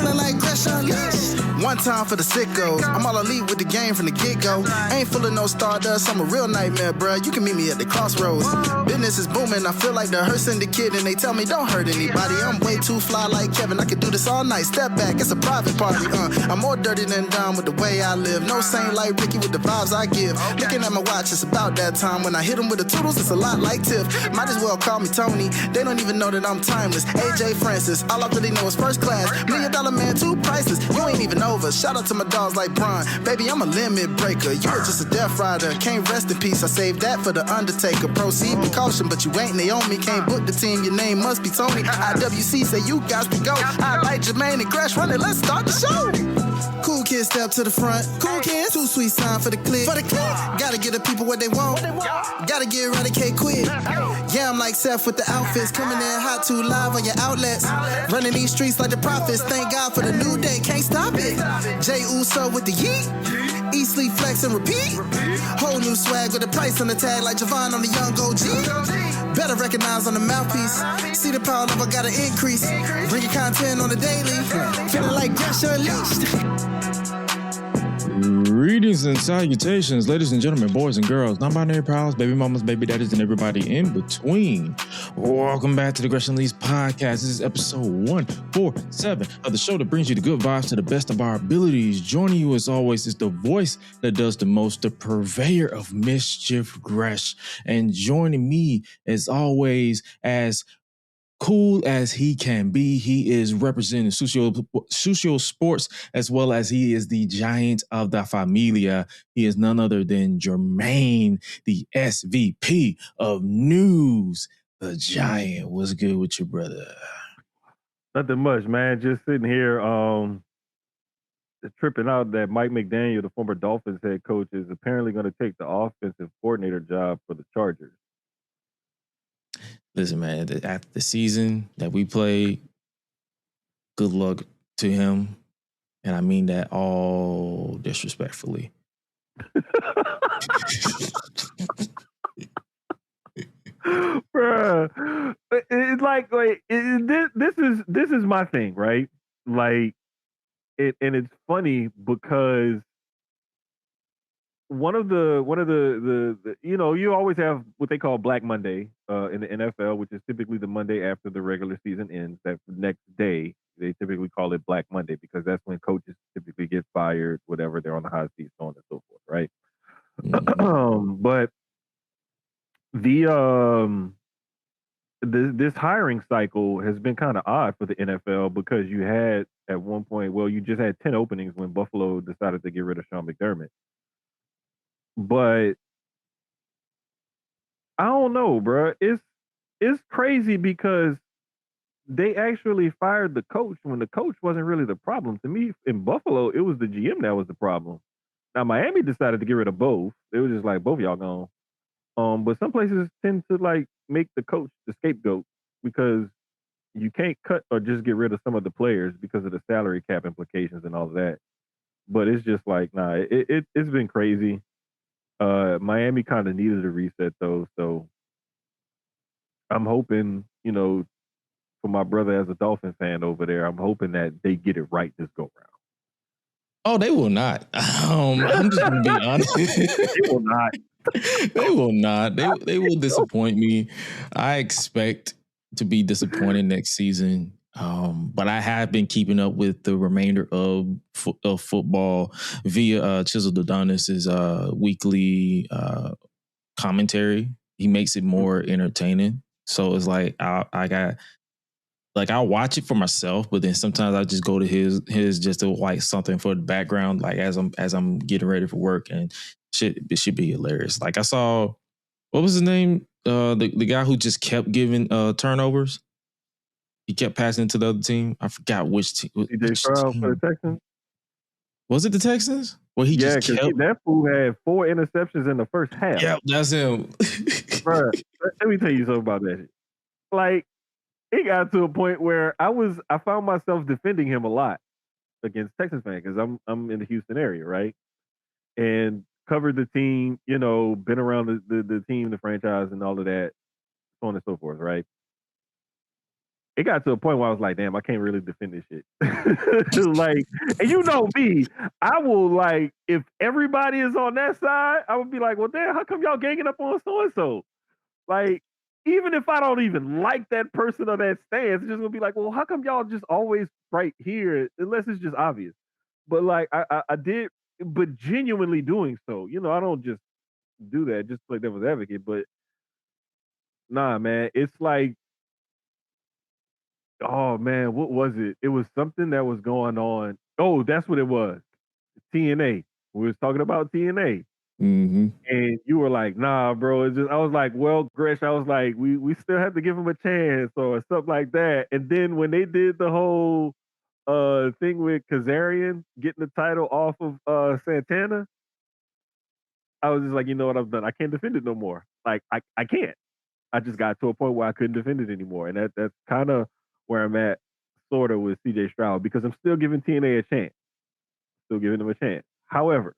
feeling like Crash Unleashed. One time for the sickos. I'm all elite with the game from the get-go. Ain't full of no stardust, I'm a real nightmare, bruh. You can meet me at the crossroads. Business is booming, I feel like the Hearst Syndicate, and they tell me don't hurt anybody. I'm way too fly like Kevin, I could do this all night. Step back, it's a private party, I'm more dirty than dumb with the way I live. No saint like Ricky with the vibes I give. Looking at my watch, it's about that time. When I hit him with the toodles, it's a lot like Tiff. Might as well call me Tony. They don't even know that I'm timeless. AJ Francis, all I really know is first class. $1 million man, too priceless. You ain't even over. Shout out to my dogs like Bron. Baby, I'm a limit breaker. You were just a death rider. Can't rest in peace. I saved that for the Undertaker. Proceed with caution, but you ain't Naomi. Can't book the team. Your name must be Tony. IWC say you got to go. I like Jermaine and Crash. Run it. Let's start the show. Cool kids step to the front. Cool kids. Too sweet sign for the click. Gotta give the people what they want. Gotta get eradicate quick. Yeah, I'm like Seth with the outfits. Coming in hot too live on your outlets. Running these streets like the prophets. Thank God for the new day. Can't stop it. Jay Uso with the yeet. Eat, sleep, flex, and repeat. Whole new swag with the price on the tag like Javon on the young OG. Better recognize on the mouthpiece. See the power level gotta increase. Bringing content on the daily. Feeling like Crash Unleashed. Greetings and salutations, ladies and gentlemen, boys and girls, non-binary pals, baby mamas, baby daddies, and everybody in between. Welcome back to the Crash Unleashed podcast. This is episode 147 of the show that brings you the good vibes to the best of our abilities. Joining you as always is the voice that does the most, the purveyor of mischief, Gresh. And joining me as always, as cool as he can be, he is representing Sucio Sports, as well as he is the giant of the familia. He is none other than Jermaine, the SVP of News, the Giant. What's good with you, brother? Nothing much, man. Just sitting here tripping out that Mike McDaniel, the former Dolphins head coach, is apparently going to take the offensive coordinator job for the Chargers. Listen, man, after the season that we played, good luck to him. And I mean that all disrespectfully. Bruh, it's like this is my thing, right? Like, and it's funny because one of the you always have what they call Black Monday in the NFL, which is typically the Monday after the regular season ends. That next day they typically call it Black Monday because that's when coaches typically get fired, whatever, they're on the hot seat, so on and so forth, right? Mm-hmm. But this hiring cycle has been kind of odd for the NFL because you had at one point, you just had 10 openings when Buffalo decided to get rid of Sean McDermott. But I don't know, bro. It's crazy because they actually fired the coach when the coach wasn't really the problem. To me, in Buffalo, it was the GM that was the problem. Now, Miami decided to get rid of both. It was just like, both of y'all gone. But some places tend to like make the coach the scapegoat because you can't cut or just get rid of some of the players because of the salary cap implications and all of that. But it's just like, nah, it's been crazy. Miami kind of needed a reset though, so I'm hoping, for my brother as a Dolphin fan over there, I'm hoping that they get it right this go round. Oh, they will not. I'm just gonna be honest. They will not. They will not. They will disappoint me. I expect to be disappointed next season. But I have been keeping up with the remainder of football via Chisel Adonis's weekly commentary. He makes it more entertaining. So it's like I'll watch it for myself, but then sometimes I just go to his just to like something for the background, like as I'm getting ready for work, and it should be hilarious. Like I saw, what was his name? The guy who just kept giving turnovers. He kept passing to the other team. I forgot which team. DJ Stroud for the Texans. Was it the Texans? Well, that fool had 4 interceptions in the first half. Yeah, that's him. Bro, let me tell you something about that. Like, it got to a point where I found myself defending him a lot against Texas fans because I'm in the Houston area, right? And covered the team, been around the team, the franchise, and all of that, so on and so forth, right? it got to a point where I was like, damn, I can't really defend this shit. Like, and you know me, I will like, if everybody is on that side, I would be like, well, damn, how come y'all ganging up on so and so? Like, even if I don't even like that person or that stance, it's just gonna be like, well, how come y'all just always right here, unless it's just obvious. But like, I did, but genuinely doing so, you know, I don't just do that just like devil's advocate. But nah, man, it's like, oh man, what was it? It was something that was going on. Oh, that's what it was. TNA. We was talking about TNA. Mm-hmm. And you were like, nah, bro. It's just I was like, well, Gresh, I was like, we still have to give him a chance or something like that. And then when they did the whole thing with Kazarian getting the title off of Santana, I was just like, you know what, I've done. I can't defend it no more. Like I can't. I just got to a point where I couldn't defend it anymore. And that's kind of where I'm at, sort of, with CJ Stroud, because I'm still giving TNA a chance. Still giving them a chance. However,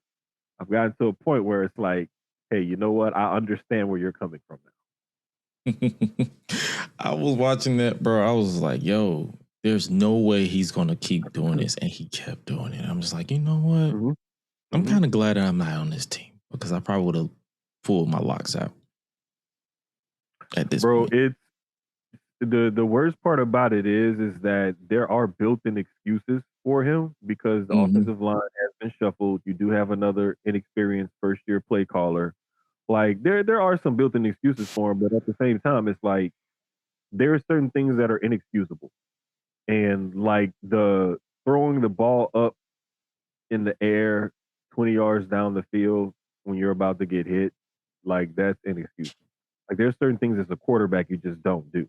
I've gotten to a point where it's like, hey, you know what? I understand where you're coming from now. I was watching that, bro. I was like, yo, there's no way he's going to keep doing this. And he kept doing it. I'm just like, you know what? Mm-hmm. I'm kind of glad that I'm not on this team because I probably would have pulled my locks out at this point. It's the worst part about it is that there are built-in excuses for him because the offensive line has been shuffled. You do have another inexperienced first-year play caller. Like there are some built-in excuses for him, but at the same time, it's like there are certain things that are inexcusable, and like the throwing the ball up in the air 20 yards down the field when you're about to get hit, like that's inexcusable. Like there's certain things as a quarterback you just don't do.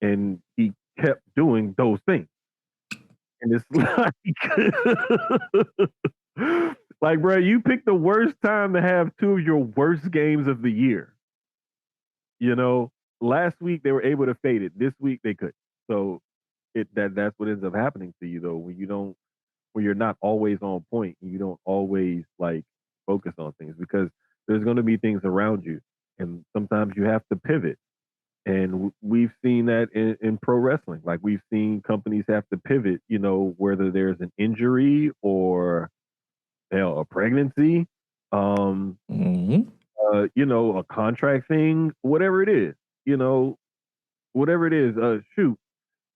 And he kept doing those things. And it's like, bro, you picked the worst time to have two of your worst games of the year. You know, last week they were able to fade it. This week they could. So that's what ends up happening to you though, when you're not always on point and you don't always like focus on things, because there's going to be things around you and sometimes you have to pivot. And we've seen that in pro wrestling. Like we've seen companies have to pivot, you know, whether there's an injury or a pregnancy, you know, a contract thing, whatever it is, you know, whatever it is. Shoot,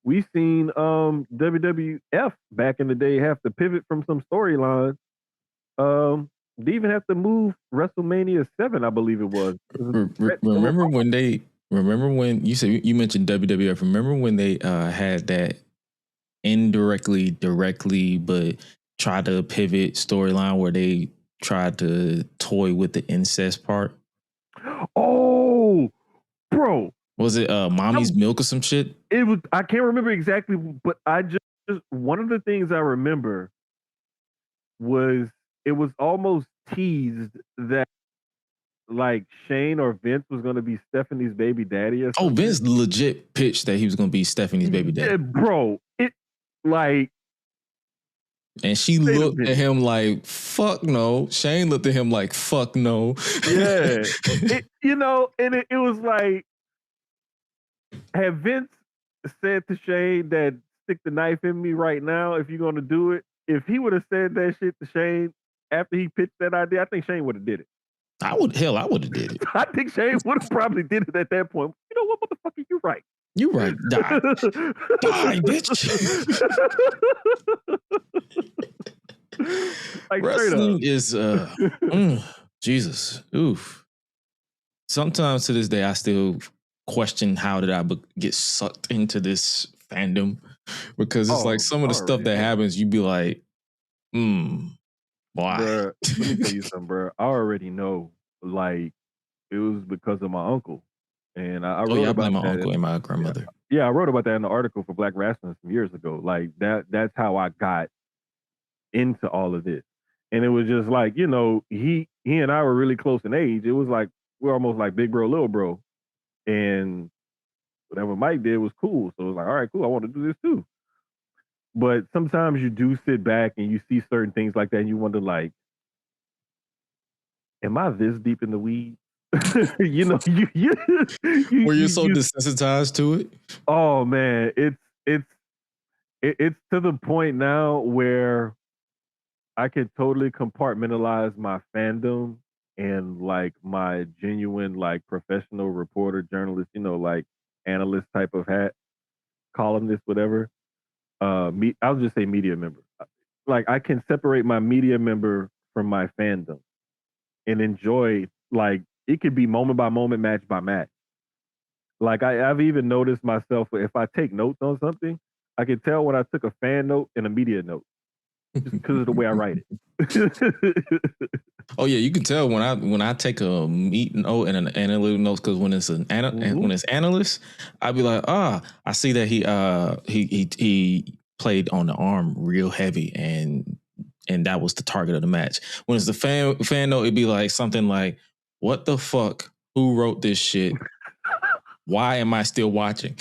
we've seen WWF back in the day have to pivot from some storylines. They even have to move WrestleMania 7, I believe it was. Remember when you said you mentioned WWF? Remember when they had that directly, but tried to pivot storyline where they tried to toy with the incest part? Oh, bro. Was it Mommy's Milk or some shit? It was. I can't remember exactly, but I just one of the things I remember was it was almost teased that like Shane or Vince was going to be Stephanie's baby daddy or something. Oh, Vince legit pitched that he was going to be Stephanie's baby daddy. Yeah, bro, it like. And she looked at him like, fuck no. Shane looked at him like, fuck no. Yeah. You know, and it was like, had Vince said to Shane that stick the knife in me right now if you're going to do it, if he would have said that shit to Shane after he pitched that idea, I think Shane would have did it. I would have did it. I think Shane would have probably did it at that point. You know what, motherfucker, you're right. You're right. Die. Die, bitch. Like, wrestling is Jesus. Oof. Sometimes to this day, I still question how did I get sucked into this fandom, because it's like some of the stuff that happens, you'd be like, why? Bruh, let me tell you something, bro. I already know, like, it was because of my uncle. And I wrote about my that uncle and my grandmother. Yeah, I wrote about that in the article for Black Wrestling some years ago. Like that's how I got into all of this. And it was just like, you know, he and I were really close in age. It was like we're almost like big bro, little bro. And whatever Mike did was cool. So it was like, all right, cool, I want to do this too. But sometimes you do sit back and you see certain things like that and you wonder, like, am I this deep in the weeds? you know, Were you so you desensitized to it? oh man, it's to the point now where I can totally compartmentalize my fandom and like my genuine like professional reporter, journalist, like analyst type of hat, columnist, whatever. I'll just say media member. Like I can separate my media member from my fandom and enjoy like it could be moment by moment, match by match. Like I've even noticed myself if I take notes on something, I can tell when I took a fan note and a media note just because of the way I write it. Oh yeah, you can tell when I take a meet note and an analytical notes because when it's when it's analyst, I'd be like, I see that he played on the arm real heavy and that was the target of the match. When it's the fan note, it'd be like something like, what the fuck? Who wrote this shit? Why am I still watching?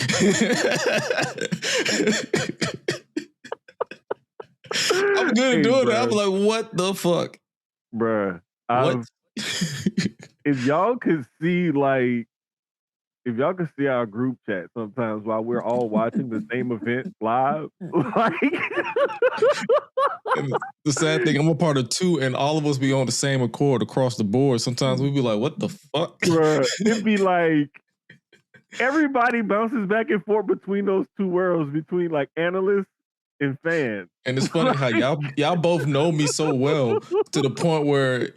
I'm good at doing that. I'm like, what the fuck? Bruh. What? If y'all could see our group chat sometimes while we're all watching the same event live, like And the sad thing, I'm a part of two, and all of us be on the same accord across the board. Sometimes we be like, what the fuck? Bruh, it'd be like everybody bounces back and forth between those two worlds, between like analysts and fans. And it's funny how y'all both know me so well to the point where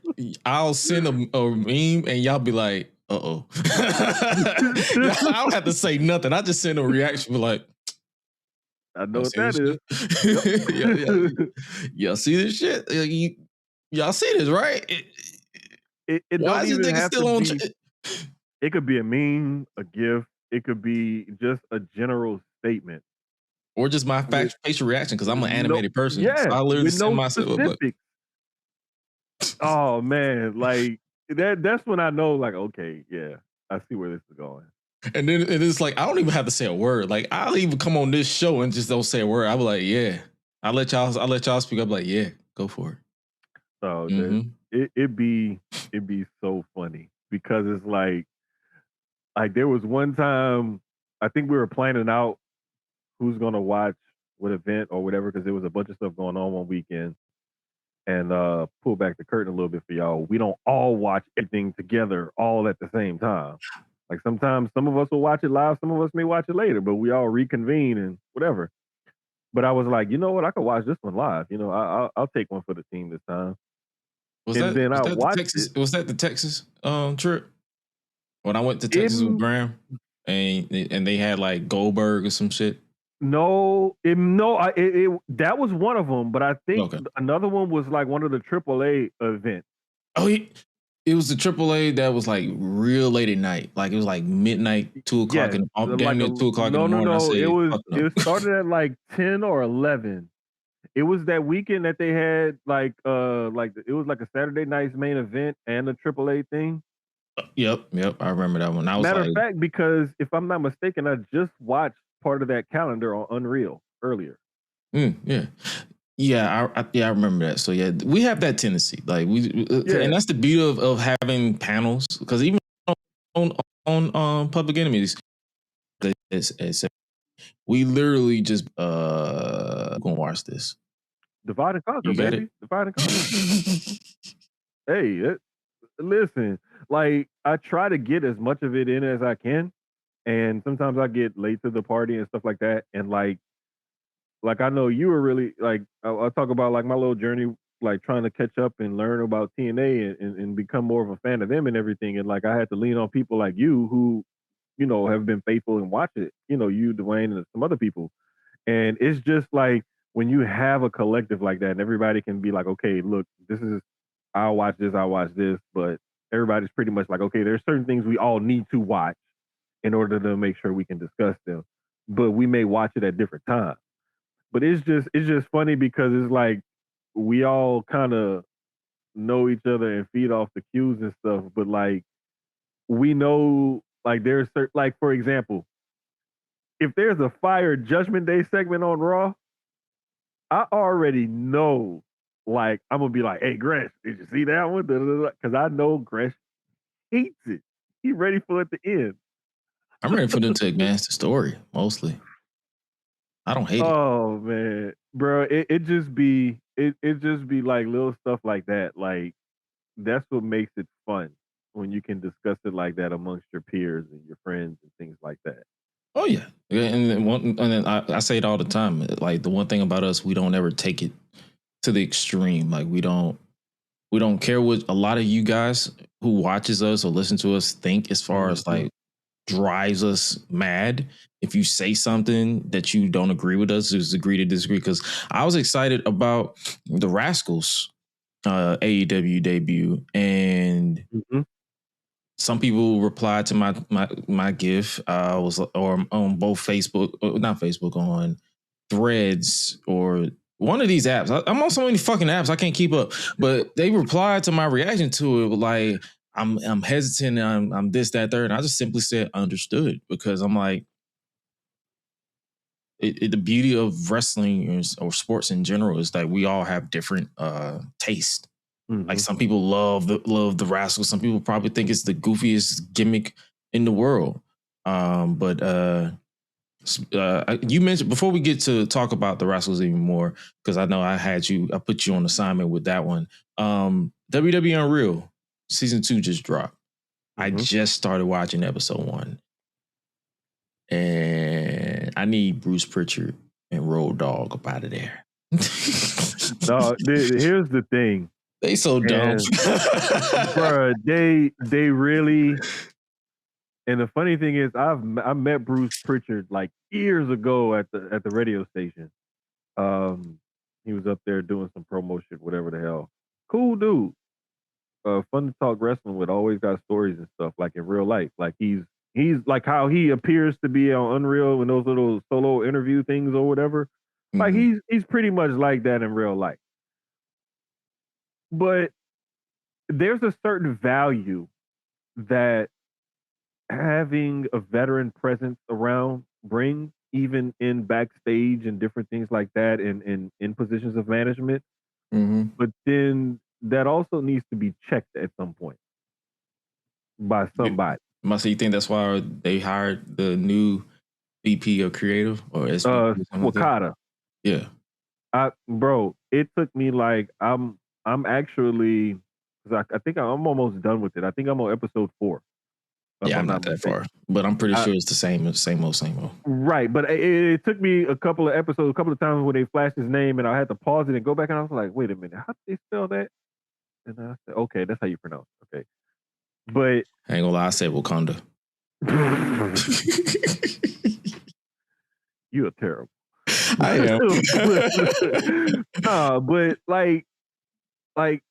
I'll send a meme and y'all be like, uh-oh. I don't have to say nothing. I just send a reaction, be like, I know what that is. Y'all see this shit? Y'all see this, right? It Why don't is this even nigga have still to on? be. It could be a meme, a GIF. It could be just a general statement. Or just my facial reaction because I'm an animated person. Yeah, so I literally with send no myself specifics. Oh man, like that's when I know, like, okay, yeah, I see where this is going. And then it's like I don't even have to say a word. Like I'll even come on this show and just don't say a word. I'll be like, yeah. I'll let y'all speak up. Like, yeah, go for it. So it'd be so funny because it's like there was one time I think we were planning out who's gonna watch what event or whatever because there was a bunch of stuff going on one weekend. And pull back the curtain a little bit for y'all. We don't all watch everything together all at the same time. Like sometimes some of us will watch it live, some of us may watch it later, but we all reconvene and whatever. But I was like, you know what? I could watch this one live. I'll take one for the team this time. Was that the Texas trip? When I went to Texas with Graham and they had like Goldberg or some shit? No, that was one of them, but I think another one was like one of the AAA events. Oh, it was the AAA that was like real late at night. Like it was like midnight, 2 o'clock, and damn near 2 o'clock in the morning. No, it started at like 10 or 11. It was that weekend that they had like it was like a Saturday night's main event and a AAA thing. Yep, I remember that one. Matter of fact, because if I'm not mistaken, I just watched part of that calendar on Unreal earlier. Yeah. I remember that. So yeah, we have that tendency, like and that's the beauty of having panels because even on Public Enemies, we literally just gonna watch this. Divide and conquer, baby. Divide and conquer. Hey, listen, like I try to get as much of it in as I can, and sometimes I get late to the party and stuff like that, and like I know you were really like I'll talk about like my little journey, like trying to catch up and learn about TNA and become more of a fan of them and everything, and like I had to lean on people like you who, have been faithful and watch it, you, Dwayne, and some other people, and it's just like when you have a collective like that, and everybody can be like, okay, look, I'll watch this, but everybody's pretty much like, okay, there's certain things we all need to watch in order to make sure we can discuss them, but we may watch it at different times. But it's just funny because it's like we all kind of know each other and feed off the cues and stuff, but like we know like there's certain, like for example, if there's a Fire Judgment Day segment on Raw, I already know, like I'm gonna be like, hey Gresh, did you see that one? Because I know Gresh hates it. He ready for it to end. I'm ready for them to advance the story, mostly. I don't hate it. Oh man, bro, it just be like little stuff like that. Like that's what makes it fun when you can discuss it like that amongst your peers and your friends and things like that. Oh yeah, and then I say it all the time. Like the one thing about us, we don't ever take it to the extreme. Like we don't care what a lot of you guys who watches us or listen to us think as far as like drives us mad. If you say something that you don't agree with us, just agree to disagree. Because I was excited about the Rascals AEW debut, and some people replied to my GIF. Was or on both Facebook, not Facebook, on Threads or one of these apps. I'm on so many fucking apps I can't keep up. But they replied to my reaction to it like I'm hesitant. I'm this, that, third. And I just simply said understood, because I'm like, the beauty of wrestling or sports in general is that we all have different taste. Like some people love the Rascals. Some people probably think it's the goofiest gimmick in the world. But you mentioned, before we get to talk about the Rascals even more, because I know I put you on assignment with that one. WWE Unreal season 2 just dropped. I just started watching episode 1, and I need Bruce Pritchard and Road Dogg up out of there. Here's the thing. They so dumb. Bruh, they really. And the funny thing is, I met Bruce Pritchard like years ago at the radio station. He was up there doing some promo shit, whatever the hell. Cool dude. Fun to talk wrestling with. Always got stories and stuff, like in real life. Like he's like how he appears to be on Unreal and those little solo interview things or whatever. Like he's pretty much like that in real life. But there's a certain value that having a veteran presence around brings, even in backstage and different things like that, and in positions of management. But then that also needs to be checked at some point by somebody. So you think that's why they hired the new VP of creative or SVP? Wakata. Yeah. Bro, it took me like I'm actually, I think I'm almost done with it. I think I'm on episode 4. Yeah, I'm not that far, but I'm pretty sure it's the same old. Right, but it took me a couple of episodes, a couple of times where they flashed his name, and I had to pause it and go back, and I was like, wait a minute, how did they spell that? And I said, okay, that's how you pronounce it. Okay. But I ain't gonna lie, I said Wakanda. You are terrible. I am. But like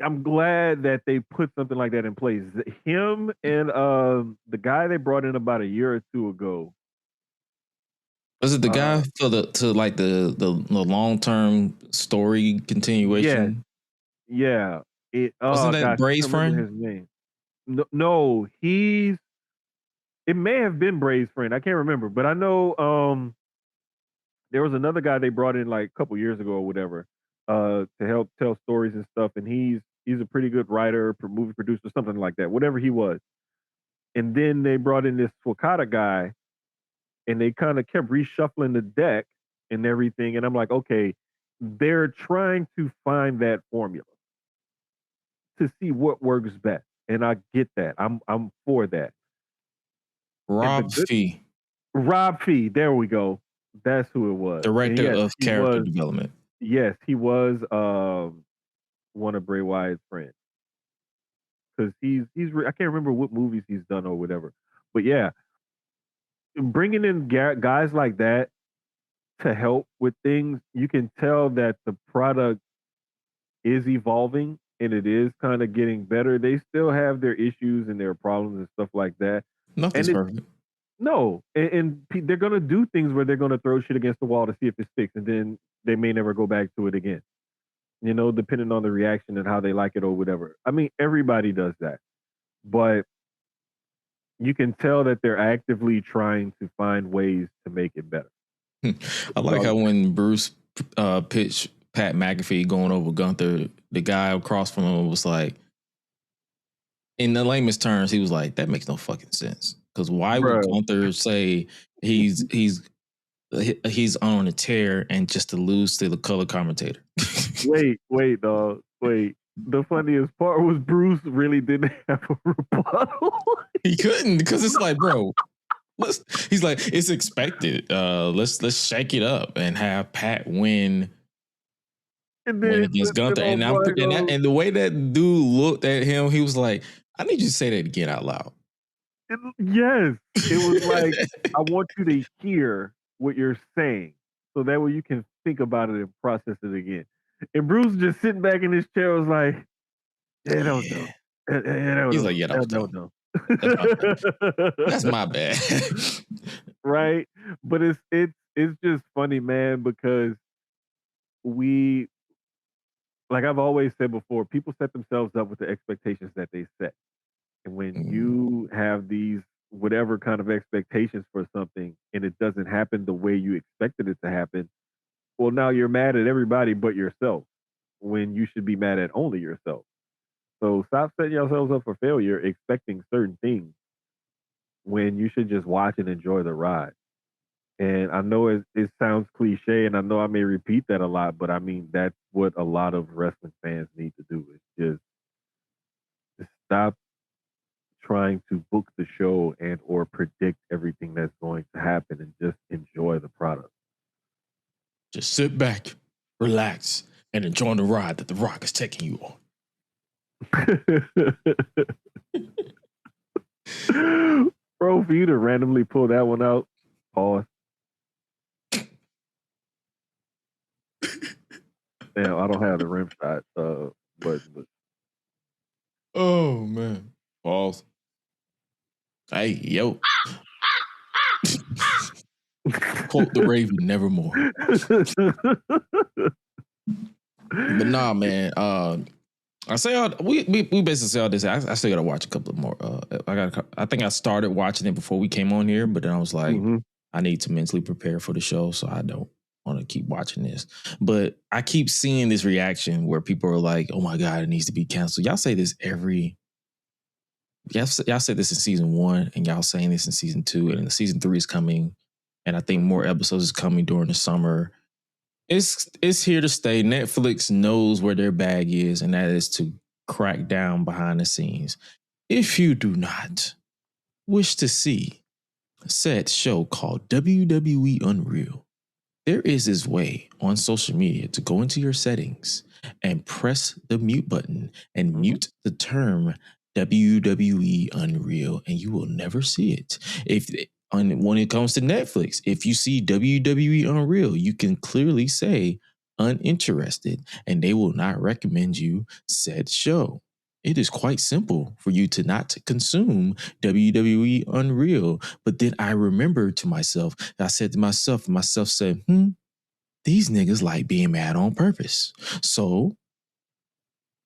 I'm glad that they put something like that in place. Him and the guy they brought in about a year or two ago. Was it the guy for the long-term story continuation? Yeah. Wasn't that Bray's friend? His name. No, it may have been Bray's friend. I can't remember, but I know there was another guy they brought in like a couple years ago or whatever, to help tell stories and stuff. And he's a pretty good writer, movie producer, something like that, whatever he was. And then they brought in this Wakata guy, and they kind of kept reshuffling the deck and everything. And I'm like, okay, they're trying to find that formula to see what works best. And I get that. I'm for that. Rob Fee. Rob Fee. There we go. That's who it was. Director of character development. Yes, he was one of Bray Wyatt's friends. Because I can't remember what movies he's done or whatever. But yeah, bringing in guys like that to help with things, you can tell that the product is evolving and it is kind of getting better. They still have their issues and their problems and stuff like that. Nothing's perfect. No, and they're going to do things where they're going to throw shit against the wall to see if it sticks, and then they may never go back to it again. You know, depending on the reaction and how they like it or whatever. I mean, everybody does that. But you can tell that they're actively trying to find ways to make it better. I like how when Bruce pitched Pat McAfee going over Gunther, the guy across from him was like, in the lamest terms, he was like, that makes no fucking sense. Because why would Bro. Gunther say he's on a tear and just to lose to the color commentator? Wait, dog. Wait. The funniest part was Bruce really didn't have a rebuttal. He couldn't, because it's like, bro, he's like, it's expected. Let's shake it up and have Pat win against Gunther. And the way that dude looked at him, he was like, I need you to say that again out loud. Yes. It was like, I want you to hear what you're saying, so that way you can think about it and process it again. And Bruce just sitting back in his chair was like, yeah, that was dumb. He's like, yeah, that was dumb. That's my bad. Right? But it's just funny, man, because we, like I've always said before, people set themselves up with the expectations that they set. And when you have these whatever kind of expectations for something and it doesn't happen the way you expected it to happen, well, now you're mad at everybody but yourself, when you should be mad at only yourself. So stop setting yourselves up for failure, expecting certain things, when you should just watch and enjoy the ride. And I know it sounds cliche, and I know I may repeat that a lot, but I mean, that's what a lot of wrestling fans need to do, is just stop trying to book the show and or predict everything that's going to happen, and just enjoy the product. Just sit back, relax, and enjoy the ride that The Rock is taking you on. Bro, for you to randomly pull that one out, pause. Damn, I don't have the rim shot but oh man, pause. Hey, yo. Quote the Raven, nevermore. But nah, man. I say all we basically say all this. I still gotta watch a couple of more. I think I started watching it before we came on here, but then I was like, I need to mentally prepare for the show, so I don't want to keep watching this. But I keep seeing this reaction where people are like, "Oh my god, it needs to be canceled." Y'all say this y'all said this in season 1, and y'all saying this in season 2, and season 3 is coming, and I think more episodes is coming during the summer. It's here to stay. Netflix knows where their bag is, and that is to crack down behind the scenes. If you do not wish to see said show called WWE Unreal, there is this way on social media to go into your settings and press the mute button and mute the term WWE Unreal, and you will never see it. When it comes to Netflix, if you see WWE Unreal, you can clearly say uninterested, and they will not recommend you said show. It is quite simple for you to not consume WWE Unreal. But then I remembered to myself, I said to myself, said, these niggas like being mad on purpose. So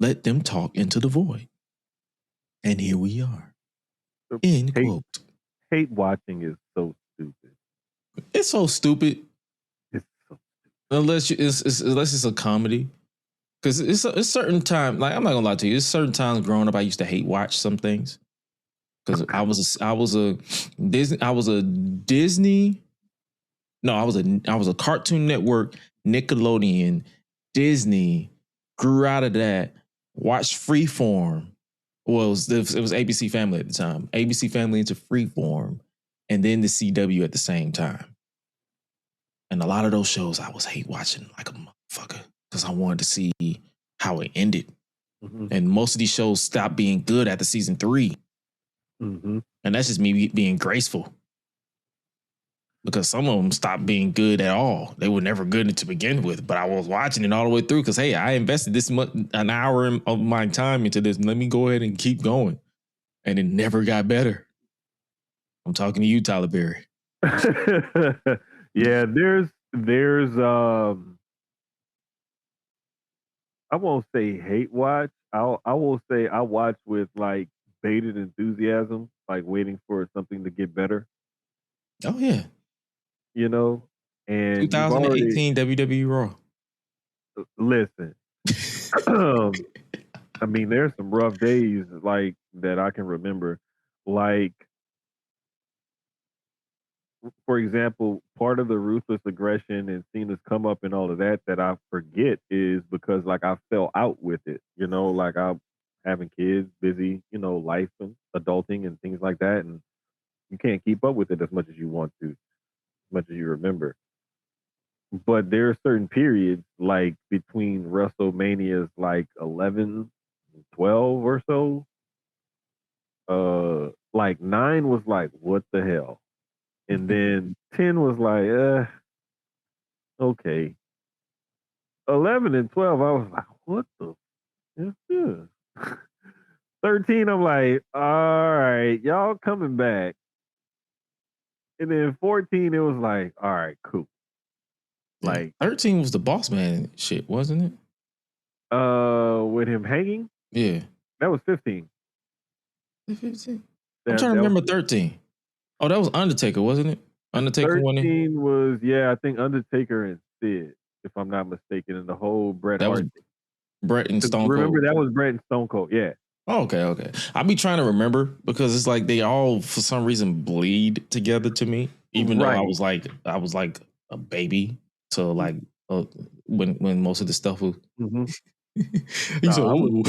let them talk into the void. And here we are. End quote. Hate watching is so stupid. It's so stupid. It's so stupid. Unless it's a comedy. Because it's certain time, like I'm not gonna lie to you, it's certain times growing up I used to hate watch some things. Because I was a Cartoon Network, Nickelodeon, Disney, grew out of that, watched Freeform. Well, it was ABC Family at the time. ABC Family into Freeform, and then the CW at the same time. And a lot of those shows I was hate watching like a motherfucker because I wanted to see how it ended. And most of these shows stopped being good after season 3. And that's just me being graceful. Because some of them stopped being good at all. They were never good to begin with, but I was watching it all the way through because, hey, I invested an hour of my time into this. Let me go ahead and keep going. And it never got better. I'm talking to you, Tyler Berry. Yeah, there's I won't say hate watch. I will say I watch with like bated enthusiasm, like waiting for something to get better. Oh yeah. You know, and 2018 WWE Raw. Listen, I mean, there's some rough days like that I can remember. Like, for example, part of the ruthless aggression and Cena's come up and all of that I forget is because like I fell out with it. Like I'm having kids, busy, life and adulting and things like that, and you can't keep up with it as much as you want to, as much as you remember. But there are certain periods like between WrestleManias like 11, 12 or so. Like 9 was like, what the hell? And then 10 was like, okay. 11 and 12, I was like, what the is this? 13, I'm like, all right, y'all coming back. And then 14, it was like, all right, cool. Yeah. Like 13 was the boss man shit, wasn't it? with him hanging, Yeah. that was 15. 15. That, I'm trying to that remember was, 13. Oh, that was Undertaker, wasn't it? Undertaker winning. 13 was, yeah, I think Undertaker and Sid, if I'm not mistaken, and the whole Bret That was Hart. Brett and Stone Remember, Cold. that was Bret and Stone Cold, yeah. Oh, okay. I be trying to remember because it's like they all for some reason bleed together to me, even though I Right. was like a baby. So like when most of the stuff was. Mhm. He's Nah, like,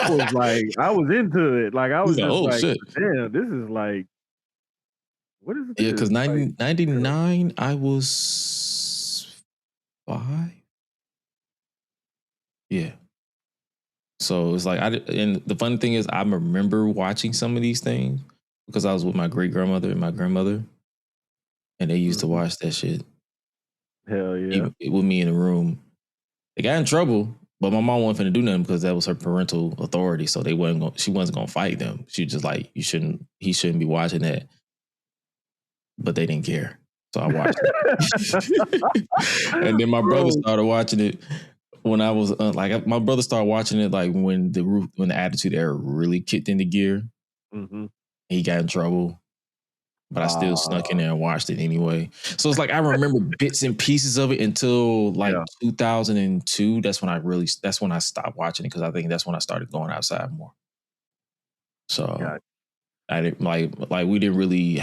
I was like, I was into it. Like, I was he's like, just oh like, shit. damn, this is like, what is Yeah, this? because Like, 99, I was 5. Yeah. So it's like and the funny thing is I remember watching some of these things because I was with my great grandmother and my grandmother, and they used to watch that shit hell yeah. even with me in the room. They got in trouble, but my mom wasn't finna do nothing because that was her parental authority. So she wasn't gonna fight them. She just like, he shouldn't be watching that. But they didn't care. So I watched it. And then my brother started watching it when I was my brother started watching it like when the Attitude Era really kicked into gear. Mm-hmm. He got in trouble, but I still snuck in there and watched it anyway. So it's like I remember bits and pieces of it until like 2002. That's when I stopped watching it because I think that's when I started going outside more. So I didn't like we didn't really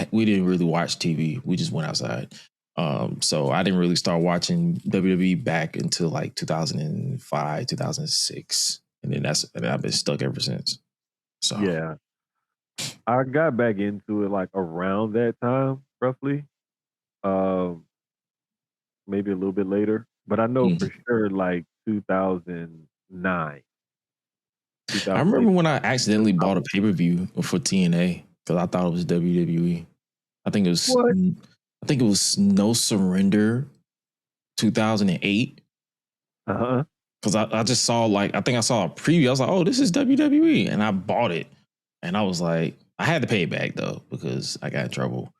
watch TV. We just went outside. So I didn't really start watching WWE back until like 2005, 2006, and then I've been stuck ever since. So yeah, I got back into it like around that time, roughly. Maybe a little bit later, but I know for sure like 2009. I remember when I accidentally bought a pay-per-view for TNA because I thought it was WWE. I think it was No Surrender 2008. Because I just saw I think I saw a preview. I was like, oh, this is WWE. And I bought it. And I was like, I had to pay it back though, because I got in trouble.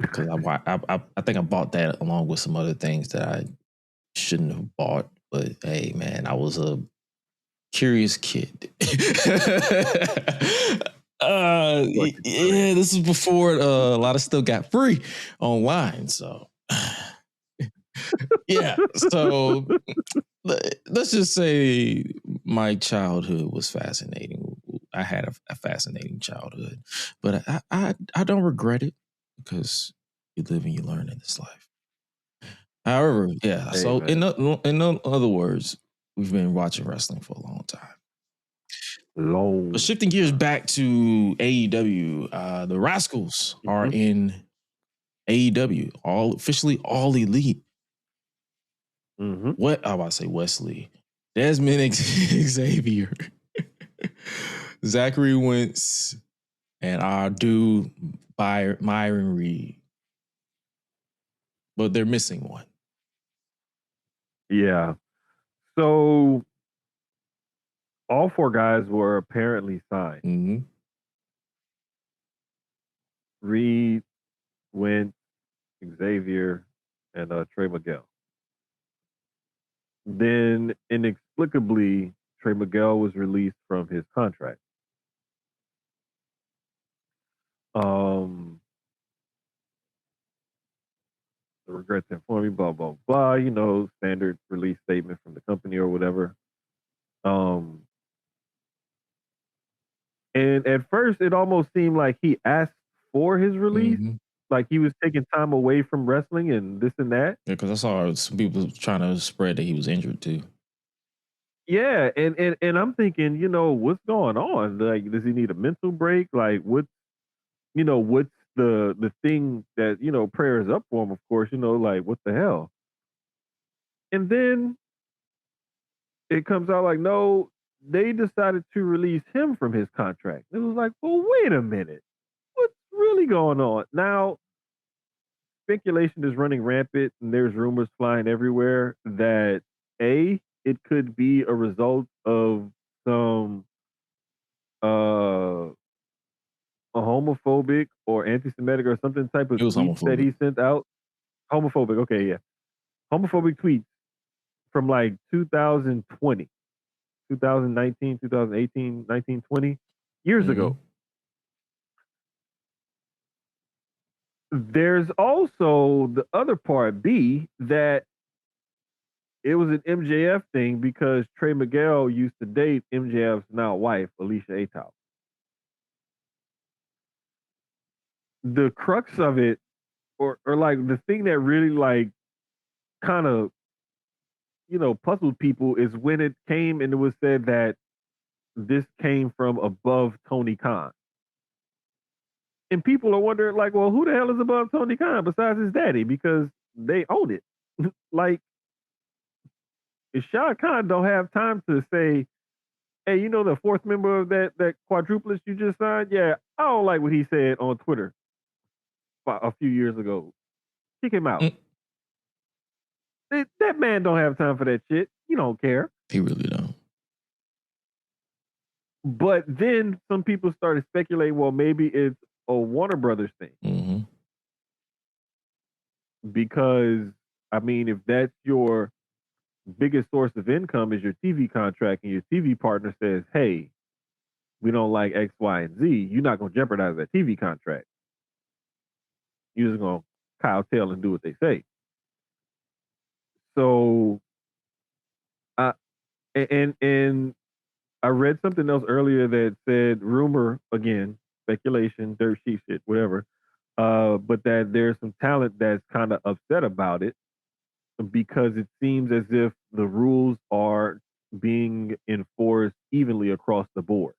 Because I think I bought that along with some other things that I shouldn't have bought. But hey, man, I was a curious kid. Yeah, this is before a lot of stuff got free online. So yeah. So let's just say my childhood was fascinating. I had a fascinating childhood, but I don't regret it because you live and you learn in this life. However, yeah. So in other words, we've been watching wrestling for a long time. But shifting gears back to AEW, the Rascals are in AEW, officially all elite. What I about to say, Wesley, Desmond Xavier, Zachary Wentz, and our dude Myron Reed, but they're missing one. Yeah. So all 4 guys were apparently signed. Mm-hmm. Reed, Wentz, Xavier, and Trey Miguel. Then inexplicably, Trey Miguel was released from his contract. Regret to inform you, blah blah blah. Standard release statement from the company or whatever. And at first, it almost seemed like he asked for his release, like he was taking time away from wrestling and this and that. Yeah, because I saw some people trying to spread that he was injured too. Yeah, and I'm thinking, what's going on? Like, does he need a mental break? Like, what's the thing that prayer is up for him? Of course, like what the hell? And then it comes out like, no, they decided to release him from his contract. It was like, well, wait a minute, what's really going on now? Speculation is running rampant, and there's rumors flying everywhere that it could be a result of some a homophobic or anti-Semitic or something type of It was tweets that homophobic. he sent out. Homophobic, okay, yeah, homophobic tweets from like 2020, 2019, 2018, 19, 20 years ago. There's also the other part B that it was an MJF thing because Trey Miguel used to date MJF's now wife, Alicia Atow. The crux of it, or like the thing that really like kind of puzzled people is when it came and it was said that this came from above Tony Khan. And people are wondering, like, well, who the hell is above Tony Khan besides his daddy? Because they own it. Like, if Shah Khan don't have time to say, hey, the fourth member of that quadruplets you just signed, yeah, I don't like what he said on Twitter a few years ago. Kick him out. That man don't have time for that shit. You don't care. He really don't. But then some people started speculating, well, maybe it's a Warner Brothers thing. Because, I mean, if that's your biggest source of income is your TV contract and your TV partner says, hey, we don't like X, Y, and Z, you're not going to jeopardize that TV contract. You're just going to cowtail and do what they say. So, and I read something else earlier that said rumor, again, speculation, dirt sheet shit, whatever, but that there's some talent that's kind of upset about it because it seems as if the rules are being enforced evenly across the board.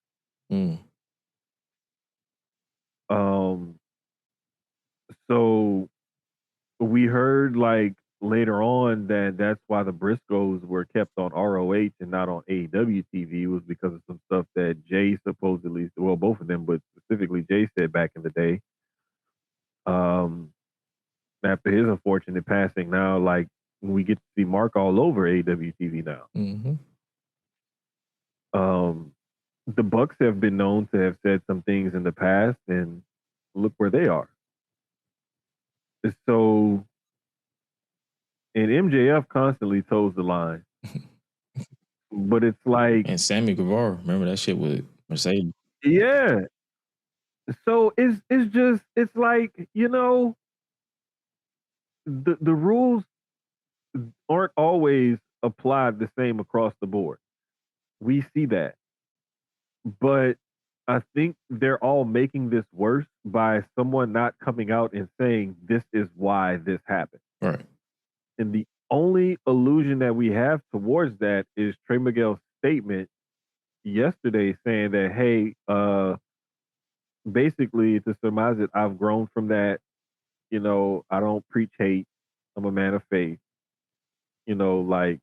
So we heard like later on that that's why the Briscoes were kept on ROH and not on AEW TV was because of some stuff that Jay supposedly, well, both of them, but specifically Jay said back in the day. After his unfortunate passing, now like we get to see Mark all over AEW TV now. The Bucks have been known to have said some things in the past, and look where they are. So, and MJF constantly toes the line, but it's like, and Sammy Guevara, remember that shit with Mercedes? Yeah. So it's like the rules aren't always applied the same across the board. We see that. But I think they're all making this worse by someone not coming out and saying this is why this happened. Right. And the only allusion that we have towards that is Trey Miguel's statement yesterday saying that, hey, basically to surmise it, I've grown from that. I don't preach hate. I'm a man of faith. Like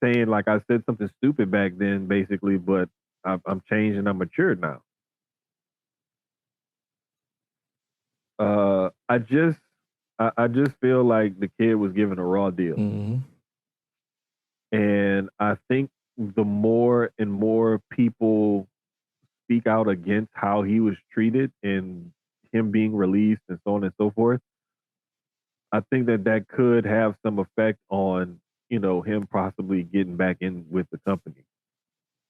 saying like I said something stupid back then, basically, but I'm changed and I'm matured now. I just feel like the kid was given a raw deal, and I think the more and more people speak out against how he was treated and him being released and so on and so forth, I think that could have some effect on him possibly getting back in with the company,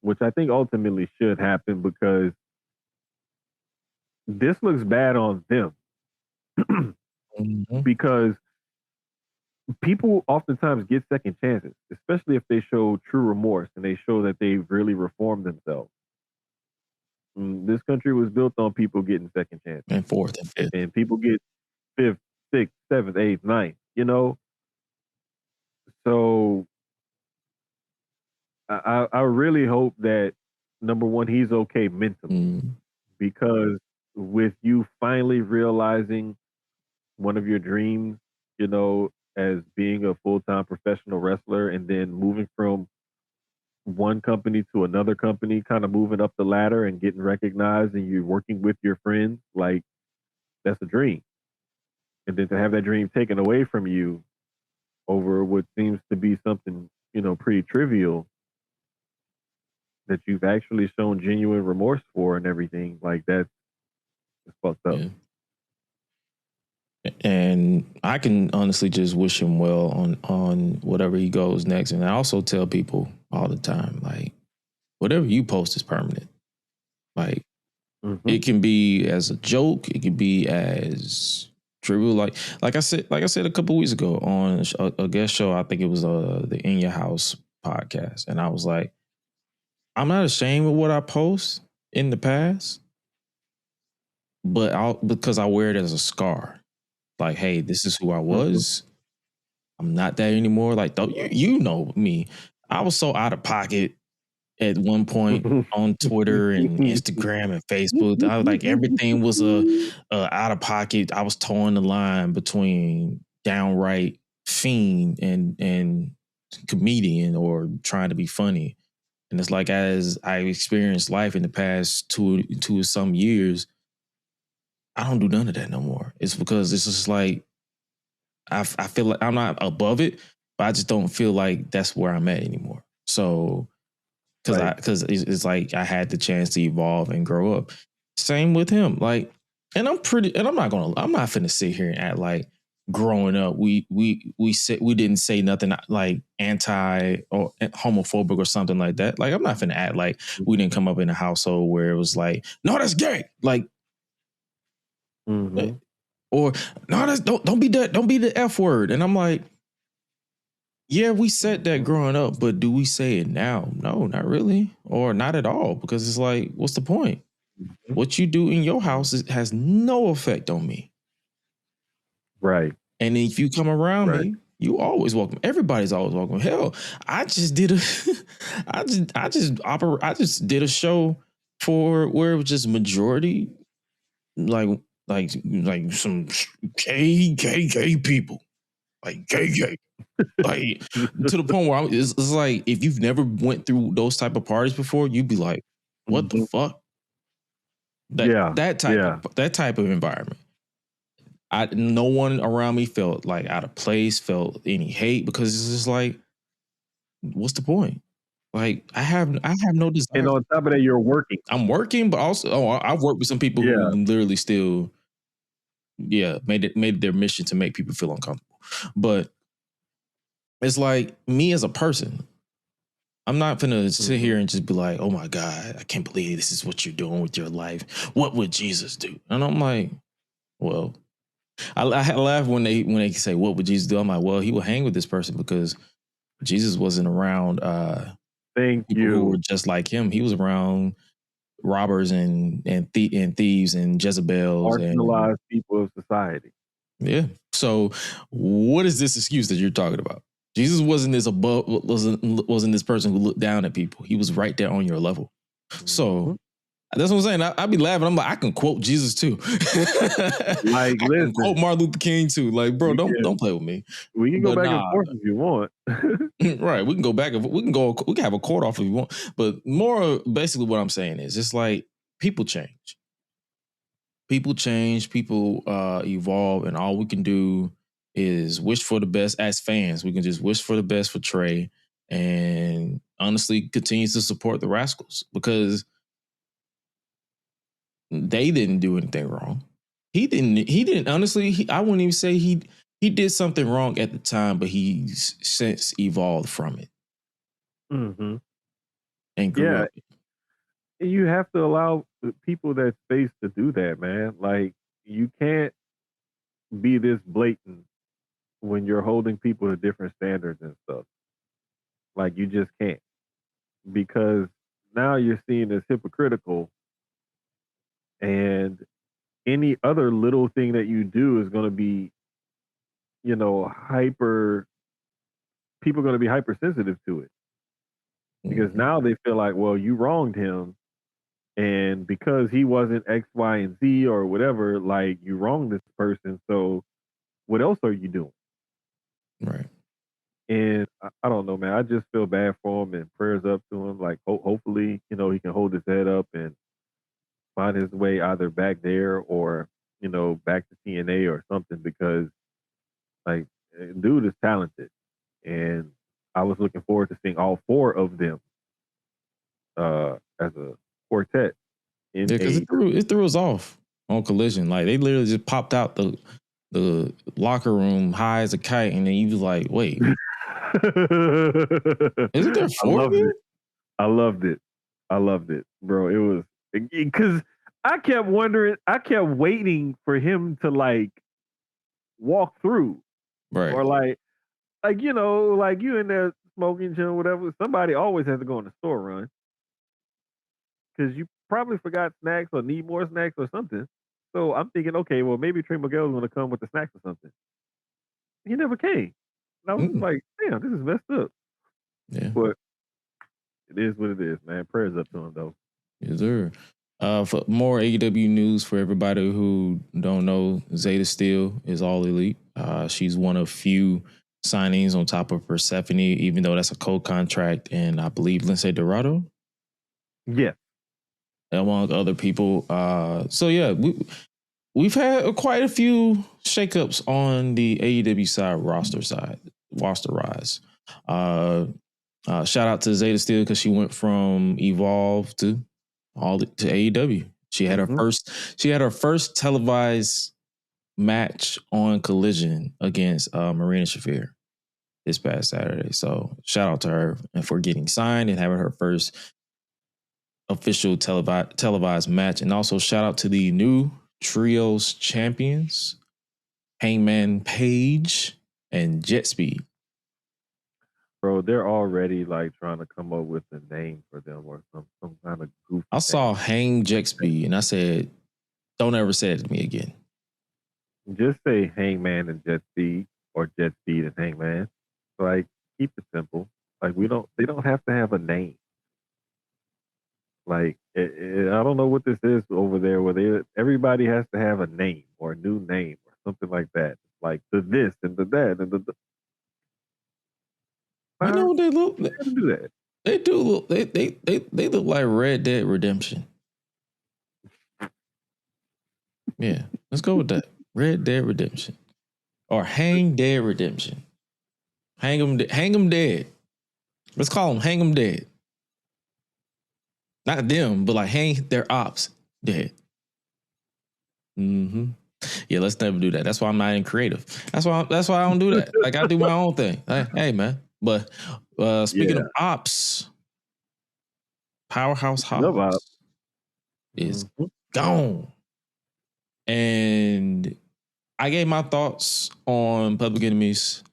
which I think ultimately should happen because this looks bad on them. Because people oftentimes get second chances, especially if they show true remorse and they show that they've really reformed themselves. This country was built on people getting second chances, and fourth and fifth. and people get fifth, sixth, seventh, eighth, ninth. So I really hope that, number one, he's okay mentally, because with you finally realizing one of your dreams, as being a full-time professional wrestler, and then moving from one company to another company, kind of moving up the ladder and getting recognized, and you're working with your friends, like, that's a dream. And then to have that dream taken away from you over what seems to be something, pretty trivial, that you've actually shown genuine remorse for and everything, like, that's fucked up. Yeah. And I can honestly just wish him well on whatever he goes next. And I also tell people all the time, like, whatever you post is permanent. Like, it can be as a joke, it can be as trivial. Like I said a couple of weeks ago on a guest show. I think it was the In Your House podcast, and I was like, I'm not ashamed of what I post in the past, but because I wear it as a scar. Like, hey, this is who I was. I'm not that anymore. Like, you know me. I was so out of pocket at one point on Twitter and Instagram and Facebook. I was like, everything was out of pocket. I was towing the line between downright fiend and comedian or trying to be funny. And it's like, as I experienced life in the past two some years, I don't do none of that no more. It's because it's just like, I feel like I'm not above it, but I just don't feel like that's where I'm at anymore. So, because it's like I had the chance to evolve and grow up. Same with him. Like, and I'm not finna sit here and act like growing up we didn't say nothing like anti or homophobic or something like that. Like, I'm not finna act like we didn't come up in a household where it was like, no, that's gay. Like, or no, that's don't be the F word. And I'm like, yeah, we said that growing up, but do we say it now? No, not really, or not at all, because it's like, what's the point? What you do in your house has no effect on me. Right. And if you come around me, you always welcome. Everybody's always welcome. Hell, I just did a show for where it was just majority like some gay people, like gay. Like, to the point where it's like, if you've never went through those type of parties before, you'd be like, what the fuck? That type of environment. No one around me felt like out of place, felt any hate, because it's just like, what's the point? Like, I have no desire. And on top of that, you're working. I'm working, but also I've worked with some people who literally still made it their mission to make people feel uncomfortable. But it's like, me as a person, I'm not gonna sit here and just be like, oh my God, I can't believe this is what you're doing with your life. What would Jesus do? And I'm like, well, I laugh when they say, what would Jesus do? I'm like, well, he would hang with this person because Jesus wasn't around people who were just like him. He was around robbers and thieves and Jezebels, marginalized people of society. Yeah. So what is this excuse that you're talking about? Jesus wasn't this person who looked down at people. He was right there on your level. So that's what I'm saying. I'd be laughing. I'm like, I can quote Jesus too. Like, I can quote Martin Luther King too. Like, bro, don't play with me. We can go back and forth if you want. Right. We can go back. We can have a court off if you want. But more basically what I'm saying is, it's like, people change. People change, people evolve, and all we can do is wish for the best as fans. We can just wish for the best for Trey, and honestly continue to support the Rascals, because they didn't do anything wrong. He didn't honestly, I wouldn't even say he did something wrong at the time, but he's since evolved from it. And grew up. You have to allow people that space to do that, man. Like, you can't be this blatant when you're holding people to different standards and stuff. Like, you just can't, because now you're seen as hypocritical and any other little thing that you do is going to be, people are going to be hypersensitive to it because now they feel like, well, you wronged him. And because he wasn't X, Y, and Z or whatever, like you wronged this person. So what else are you doing? Right. And I don't know, man. I just feel bad for him and prayers up to him. Like, hopefully, he can hold his head up and find his way either back there or, back to TNA or something because, like, dude is talented. And I was looking forward to seeing all four of them as a quartet. Yeah, because it threw us off on Collision. Like, they literally just popped out the locker room high as a kite, and then you was like, wait. Isn't there four of you? I loved it, bro. It was because I kept waiting for him to like walk through, right? Or like you in there smoking, chilling, whatever. Somebody always has to go on the store run because you probably forgot snacks or need more snacks or something. So I'm thinking, okay, well maybe Trey Miguel is going to come with the snacks or something. He never came. And I was like, damn, this is messed up. Yeah, but it is what it is, man. Prayers up to him, though. Yes, sir. For more AEW news for everybody who don't know, Zeta Steel is All Elite. She's one of few signings on top of Persephone, even though that's a co-contract, and I believe Lindsay Dorado. Yeah. Among other people. So yeah, we've had quite a few shakeups on the AEW roster rise. Shout out to Zeta Steel because she went from Evolve to AEW. She had her first televised match on Collision against Marina Shafir this past Saturday. So shout out to her and for getting signed and having her first official televised match. And also shout out to the new trios champions, Hangman Page and Jet Speed. Bro, they're already like trying to come up with a name for them or some kind of goofy. I saw Hang Jet Speed and I said, don't ever say it to me again. Just say Hangman and Jet Speed or Jet Speed and Hangman. Like, keep it simple. Like, they don't have to have a name. Like, I don't know what this is over there where everybody has to have a name or a new name or something like that. Like the this and the that and the. You know what they look? They do that. They do look. They look like Red Dead Redemption. Yeah, let's go with that. Red Dead Redemption or Hang Dead Redemption. Hang them dead. Let's call them Hang them dead. Not them, but like hang their ops dead. Mm-hmm. Yeah, let's never do that. That's why I'm not in creative. That's why I don't do that. Like, I do my own thing. Hey man. But speaking of ops, Powerhouse Hobbs is gone. And I gave my thoughts on Public Enemies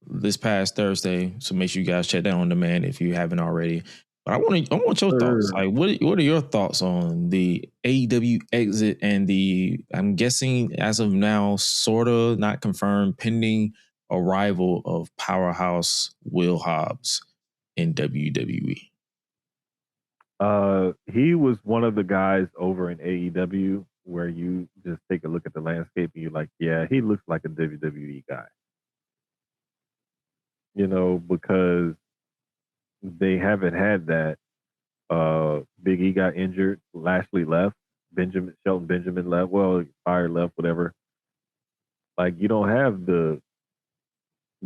this past Thursday. So make sure you guys check that on demand if you haven't already. But I want your thoughts. Like, what are your thoughts on the AEW exit and I'm guessing as of now, sort of not confirmed, pending arrival of Powerhouse Will Hobbs in WWE? He was one of the guys over in AEW where you just take a look at the landscape and you're like, yeah, he looks like a WWE guy. Because they haven't had that. Big E got injured. Lashley left. Shelton Benjamin left. Well, Fire left, whatever. Like, you don't have the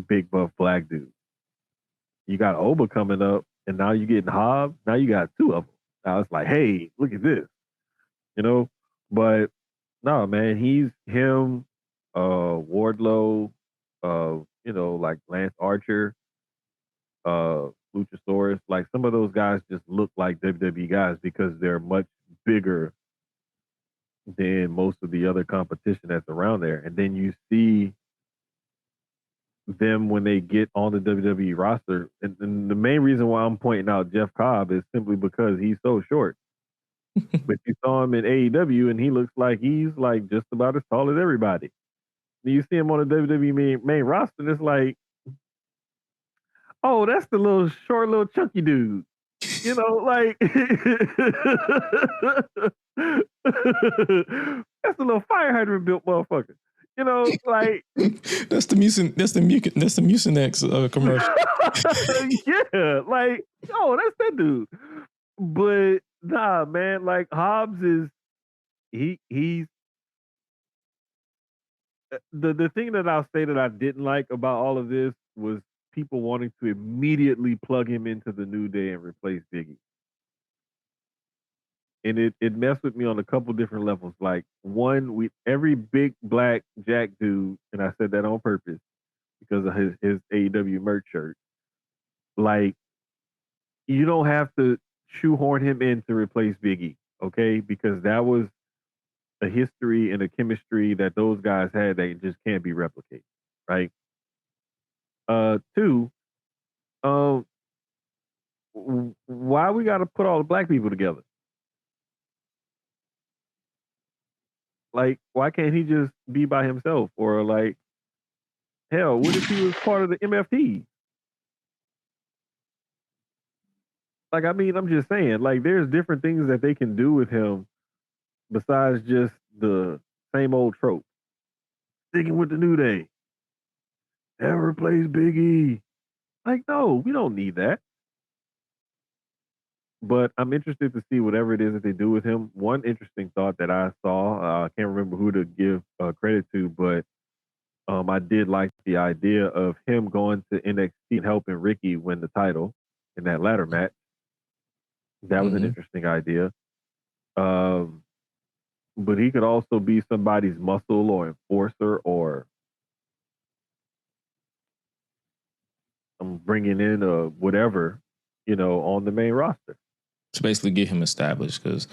big buff black dude. You got Oba coming up, and now you're getting Hobbs. Now you got two of them. Now it's like, hey, look at this. But no, man, he's him, Wardlow, like Lance Archer, Luchasaurus. Like, some of those guys just look like WWE guys because they're much bigger than most of the other competition that's around there. And then you see them when they get on the WWE roster. And the main reason why I'm pointing out Jeff Cobb is simply because he's so short. But you saw him in AEW, and he looks like he's like just about as tall as everybody. Then you see him on the WWE main roster, and it's like, oh, that's the little short, little chunky dude. You know, like that's the little fire hydrant built motherfucker. You know, like that's the Mucinex commercial. yeah, like oh, that's that dude. But nah, man, like Hobbs is he's the thing that I'll say that I didn't like about all of this was people wanting to immediately plug him into the New Day and replace Biggie. And it messed with me on a couple different levels. Like one, every big black Jack dude, and I said that on purpose because of his AEW merch shirt. Like you don't have to shoehorn him in to replace Biggie, okay? Because that was a history and a chemistry that those guys had that just can't be replicated, right? Two, why we got to put all the black people together? Like, why can't he just be by himself? Or like, hell, what if he was part of the MFT? Like, I mean, I'm just saying, like, there's different things that they can do with him besides just the same old trope. Sticking with the New Day. Never replace Biggie. Like, no, we don't need that. But I'm interested to see whatever it is that they do with him. One interesting thought that I saw, I can't remember who to give credit to, but I did like the idea of him going to NXT and helping Ricky win the title in that ladder match. That was an interesting idea. But he could also be somebody's muscle or enforcer or bringing in whatever, on the main roster. To basically get him established, because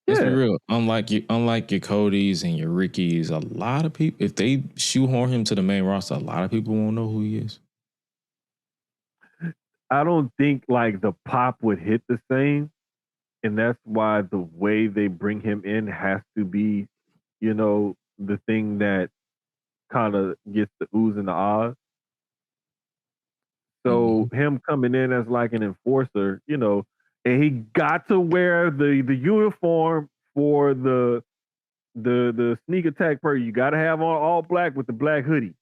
let's be real, unlike your Codys and your Rickies, a lot of people, if they shoehorn him to the main roster, a lot of people won't know who he is. I don't think like the pop would hit the same, and that's why the way they bring him in has to be, the thing that kind of gets the oohs and the ahs. So him coming in as like an enforcer, and he got to wear the uniform for the sneak attack part. You got to have on all black with the black hoodie.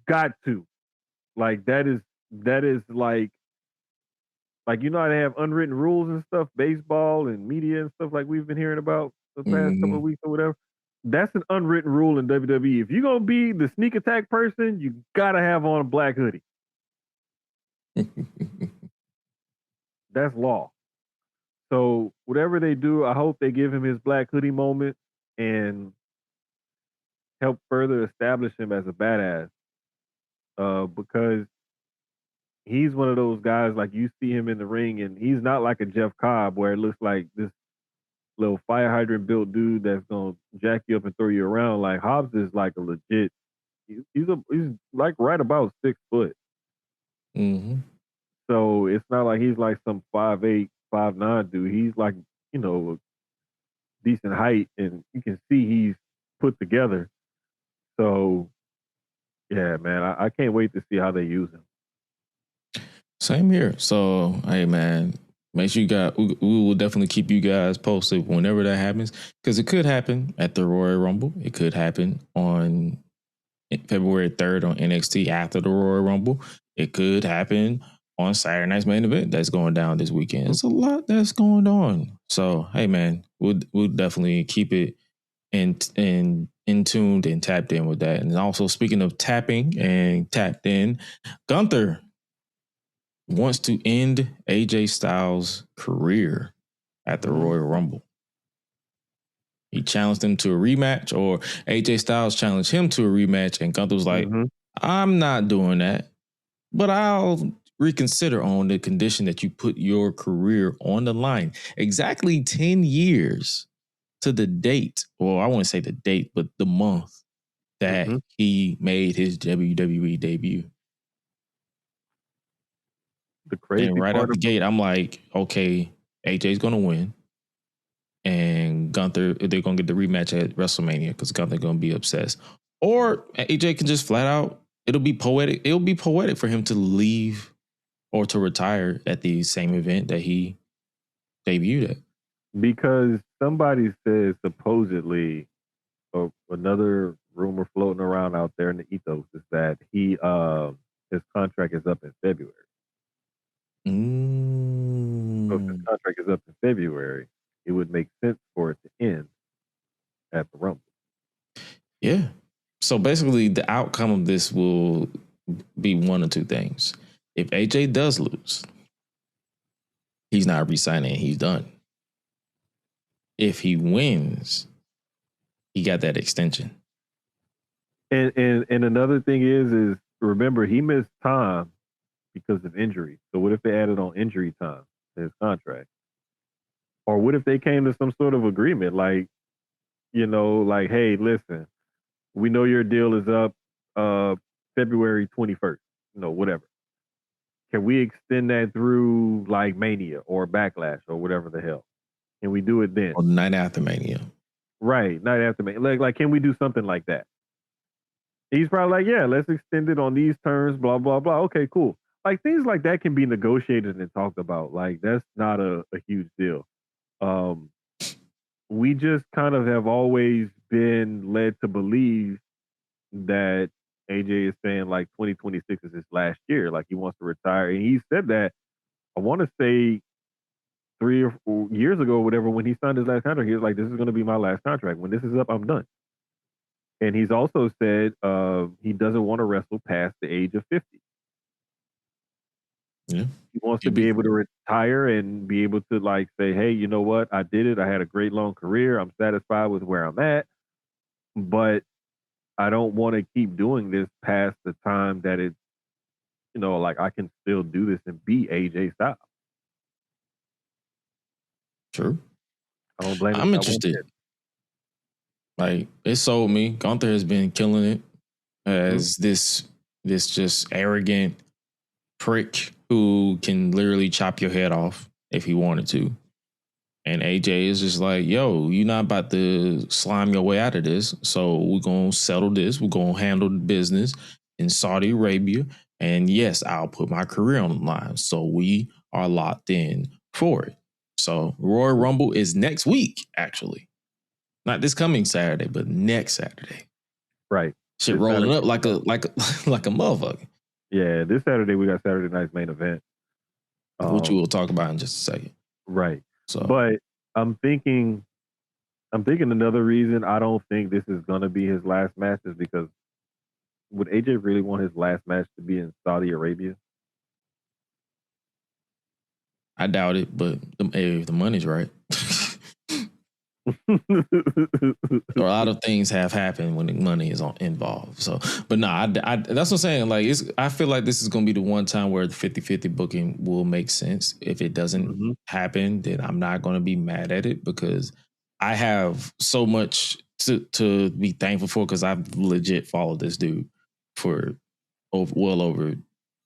Got to, like that is like how they have unwritten rules and stuff, baseball and media and stuff like we've been hearing about the past couple of weeks or whatever. That's an unwritten rule in WWE. If you're gonna be the sneak attack person, you gotta have on a black hoodie. That's law. So whatever they do, I hope they give him his black hoodie moment and help further establish him as a badass. Because he's one of those guys, like you see him in the ring and he's not like a Jeff Cobb where it looks like this little fire hydrant built dude that's gonna jack you up and throw you around. Like Hobbs is like a legit. He's like right about 6 foot. So it's not like he's like some 5'8", 5'9" dude. He's like a decent height, and you can see he's put together. So yeah, man, I can't wait to see how they use him. Same here. So hey, man. Make sure we will definitely keep you guys posted whenever that happens, because it could happen at the Royal Rumble. It could happen on February 3rd on NXT after the Royal Rumble. It could happen on Saturday night's main event that's going down this weekend. It's a lot that's going on. So hey, man, we'll definitely keep it in tuned and tapped in with that. And also, speaking of tapping and tapped in, Gunther wants to end AJ Styles' career at the Royal Rumble. He challenged him to a rematch, or AJ Styles challenged him to a rematch, and Gunther was like, I'm not doing that, but I'll reconsider on the condition that you put your career on the line. Exactly 10 years to the date, or I wouldn't say the date, but the month that he made his WWE debut. The crazy and right part out the gate, I'm like, okay, AJ's going to win. And Gunther, they're going to get the rematch at WrestleMania because Gunther's going to be obsessed. Or AJ can just flat out, it'll be poetic. It'll be poetic for him to leave or to retire at the same event that he debuted at. Because somebody says supposedly, or another rumor floating around out there in the ethos is that his contract is up in February. So if his contract is up in February, it would make sense for it to end at the Rumble. Yeah. So basically, the outcome of this will be one of two things. If AJ does lose, he's not re-signing. He's done. If he wins, he got that extension. And another thing is remember he missed time because of injury. So what if they added on injury time to his contract? Or what if they came to some sort of agreement, like, like, hey, listen, we know your deal is up February 21st, whatever. Can we extend that through like Mania or Backlash or whatever the hell? Can we do it then? Or the night after Mania. Right, night after Mania. Like, can we do something like that? He's probably like, yeah, let's extend it on these terms, blah, blah, blah. Okay, cool. Like, things like that can be negotiated and talked about. Like, that's not a huge deal. We just kind of have always been led to believe that AJ is saying like 2026 is his last year. Like, he wants to retire. And he said that, I want to say 3 or 4 years ago, or whatever, when he signed his last contract, he was like, this is going to be my last contract. When this is up, I'm done. And he's also said he doesn't want to wrestle past the age of 50. Yeah. He wants to be able to retire and be able to like say, hey, you know what? I did it. I had a great long career. I'm satisfied with where I'm at. But I don't want to keep doing this past the time that it's, like I can still do this and be AJ Styles. True. I don't blame him. I'm interested. Like, it sold me. Gunther has been killing it as this just arrogant prick who can literally chop your head off if he wanted to. And AJ is just like, yo, you're not about to slime your way out of this. So we're going to settle this. We're going to handle the business in Saudi Arabia. And yes, I'll put my career on the line. So we are locked in for it. So Royal Rumble is next week, actually. Not this coming Saturday, but next Saturday. Right. Shit This rolling Saturday. up like a motherfucker. Yeah, this Saturday we got Saturday night's main event. Which we will talk about in just a second. Right. So, but I'm thinking another reason I don't think this is gonna be his last match is because would AJ really want his last match to be in Saudi Arabia? I doubt it, but if the money's right. A lot of things have happened when the money is involved. So, but I that's what I'm saying. Like, I feel like this is going to be the one time where the 50-50 booking will make sense. If it doesn't happen, then I'm not going to be mad at it because I have so much to be thankful for because I've legit followed this dude for well over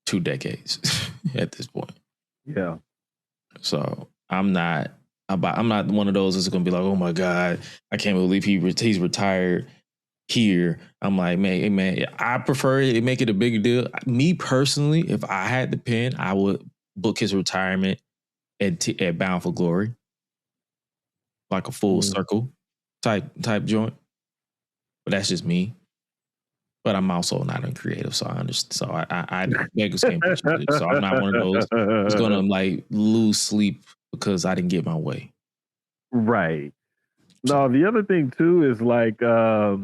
2 decades at this point. Yeah. So I'm not one of those that's going to be like, oh my God, I can't believe he's retired here. I'm like, man, I prefer it. Make it a bigger deal. Me personally, if I had the pen, I would book his retirement at Bound for Glory, like a full circle type joint. But that's just me. But I'm also not a creative, so I understand. So I beggars can't be choosers. So I'm not one of those who's gonna like lose sleep because I didn't get my way. Right. No, the other thing too is like I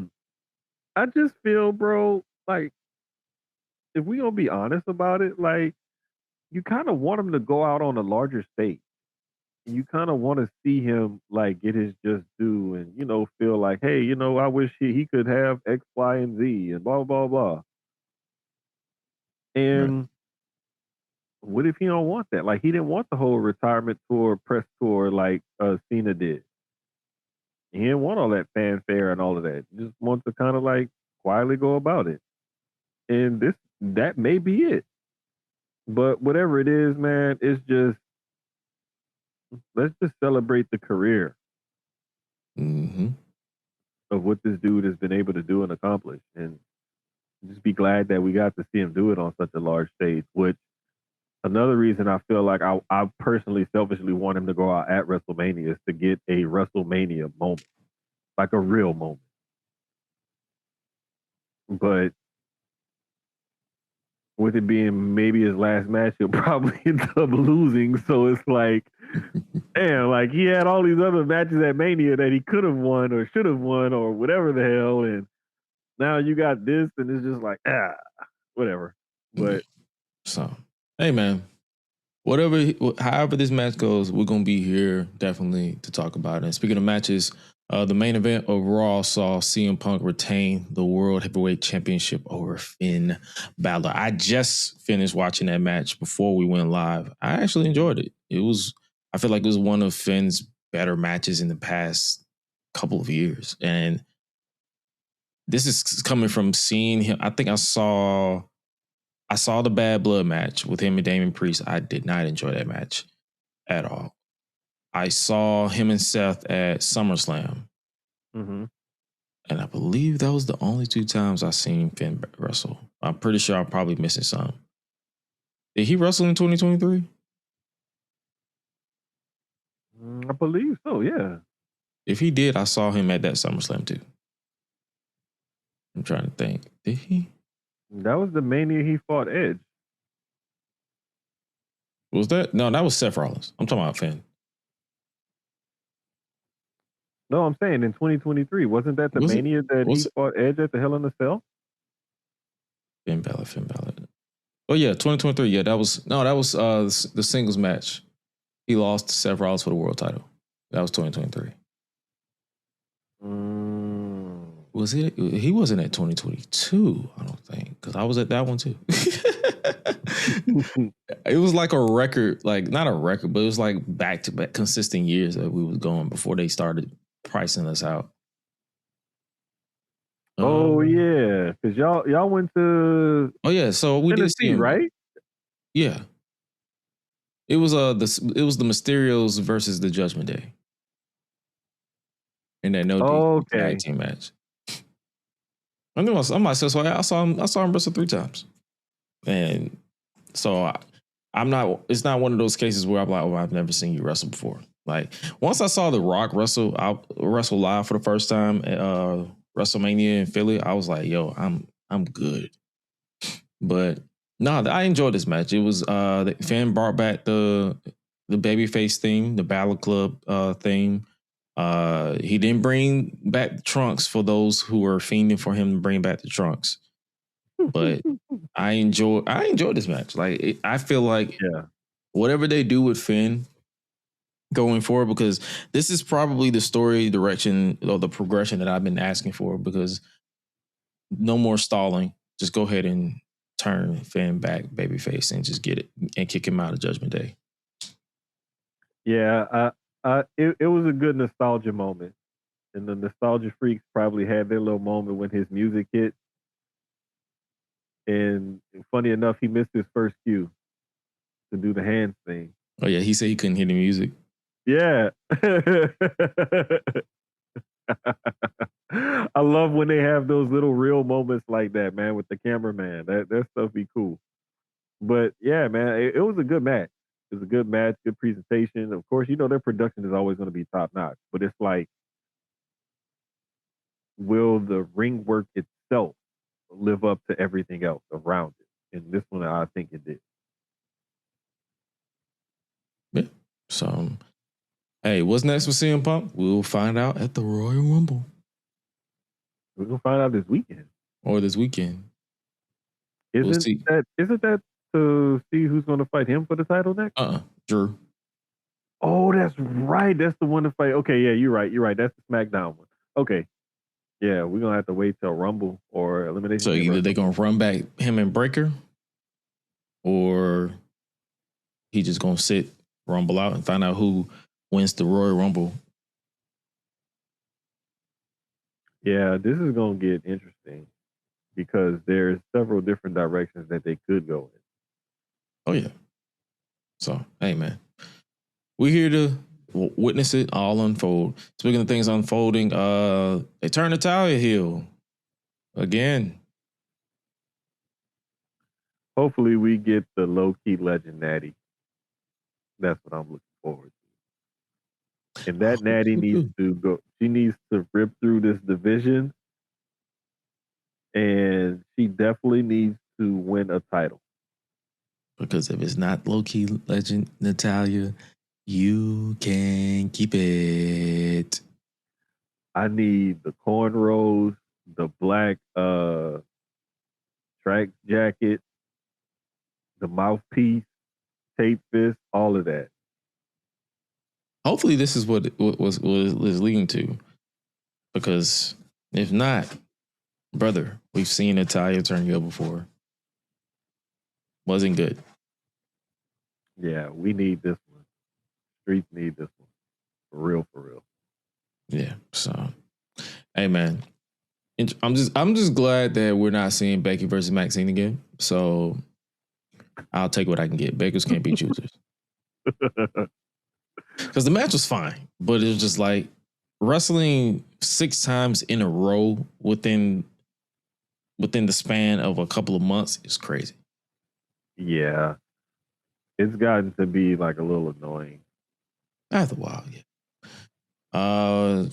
just feel, bro, like if we gonna be honest about it, like you kind of want him to go out on a larger stage. You kind of want to see him like get his just due and feel like, hey, I wish he could have X, Y, and Z and blah blah blah. And what if he don't want that? Like he didn't want the whole retirement tour, press tour like Cena did. He didn't want all that fanfare and all of that. He just wants to kind of like quietly go about it. And that may be it. But whatever it is, man, it's just let's just celebrate the career Mm-hmm. of what this dude has been able to do and accomplish, and just be glad that we got to see him do it on such a large stage. Which another reason I feel like I personally selfishly want him to go out at WrestleMania is to get a WrestleMania moment, like a real moment. But with it being maybe his last match, he'll probably end up losing. So it's like, damn, like he had all these other matches at Mania that he could have won or should have won or whatever the hell, and now you got this, and it's just like whatever. But So, hey man, however this match goes, we're gonna be here definitely to talk about it. And speaking of matches, the main event of Raw saw CM Punk retain the World Heavyweight Championship over Finn Balor. I just finished watching that match before we went live. I actually enjoyed it. I feel like it was one of Finn's better matches in the past couple of years, and this is coming from seeing him. I think I saw the Bad Blood match with him and Damon Priest. I did not enjoy that match at all. I saw him and Seth at SummerSlam, mhm. and I believe that was the only two times I seen Finn wrestle. I'm pretty sure I'm probably missing some. Did he wrestle in 2023? I believe so. Yeah, If he did, I saw him at that SummerSlam too. I'm trying to think. Did he? that was the Mania he fought Edge. Was that? No, that was Seth Rollins. I'm talking about Finn. No, I'm saying in 2023, wasn't that the Was it? Mania that he Was it? fought Edge at the Hell in a Cell? Finn Balor. Oh yeah, 2023. Yeah, that was the singles match. He lost to Seth Rollins for the world title. That was 2023. Was it? He wasn't at 2022, I don't think, because I was at that one too. It was like a record, like not a record, but it was like back to back consistent years that we was going before they started pricing us out. Oh yeah, because y'all went to Oh yeah, so we did see Tennessee, him, right? Yeah, it was the Mysterios versus the Judgment Day in that no DQ tag Okay. team match. I knew I'm myself, so I saw him wrestle 3 times, and so I'm not. It's not one of those cases where I'm like, oh, I've never seen you wrestle before. Like once I saw The Rock wrestle live for the first time at WrestleMania in Philly, I was like, yo, I'm good. But no, I enjoyed this match. It was Finn brought back the babyface theme, the Balor Club theme. He didn't bring back the trunks for those who were fiending for him to bring back the trunks. But I enjoyed this match. Like I feel like whatever they do with Finn going forward, because this is probably the story direction or the progression that I've been asking for, because no more stalling. Just go ahead and turn Finn back babyface and just get it and kick him out of Judgment Day. Yeah, it was a good nostalgia moment, and the nostalgia freaks probably had their little moment when his music hit. And funny enough, he missed his first cue to do the hands thing. Oh yeah, he said he couldn't hear the music. Yeah. I love when they have those little real moments like that, man, with the cameraman. That stuff be cool. But yeah, man, it was a good match. It was a good match, good presentation. Of course, their production is always going to be top notch, but it's like, will the ring work itself live up to everything else around it? And this one, I think it did. Yeah. So, hey, what's next with CM Punk? We'll find out at the Royal Rumble. We're gonna find out this weekend. Or this weekend. Isn't that to see who's going to fight him for the title next? Drew. Oh, that's right. That's the one to fight. Okay, yeah, you're right. That's the SmackDown one. Okay. Yeah, we're gonna have to wait till Rumble or Elimination. So either they're gonna run back him and Breaker, or he just gonna sit Rumble out and find out who wins the Royal Rumble. Yeah, this is gonna get interesting because there's several different directions that they could go in. Oh yeah. So hey man, we're here to witness it all unfold. Speaking of things unfolding, they turned Natalia heel again. Hopefully, we get the low key legend Natty. That's what I'm looking forward to. And that Natty needs to go. She needs to rip through this division, and she definitely needs to win a title. Because if it's not low key legend Natalia, you can keep it. I need the cornrows, the black track jacket, the mouthpiece, tape fist, all of that. Hopefully, this is what was leading to. Because if not, brother, we've seen Natalia turn heel before. Wasn't good. Yeah, we need this one. Streets need this one. For real, for real. Yeah. So, hey man, I'm just glad that we're not seeing Becky versus Maxine again. So I'll take what I can get. Beggars can't be choosers. Because the match was fine, but it was just like wrestling 6 times in a row within the span of a couple of months is crazy. Yeah. It's gotten to be like a little annoying. After a while, yeah.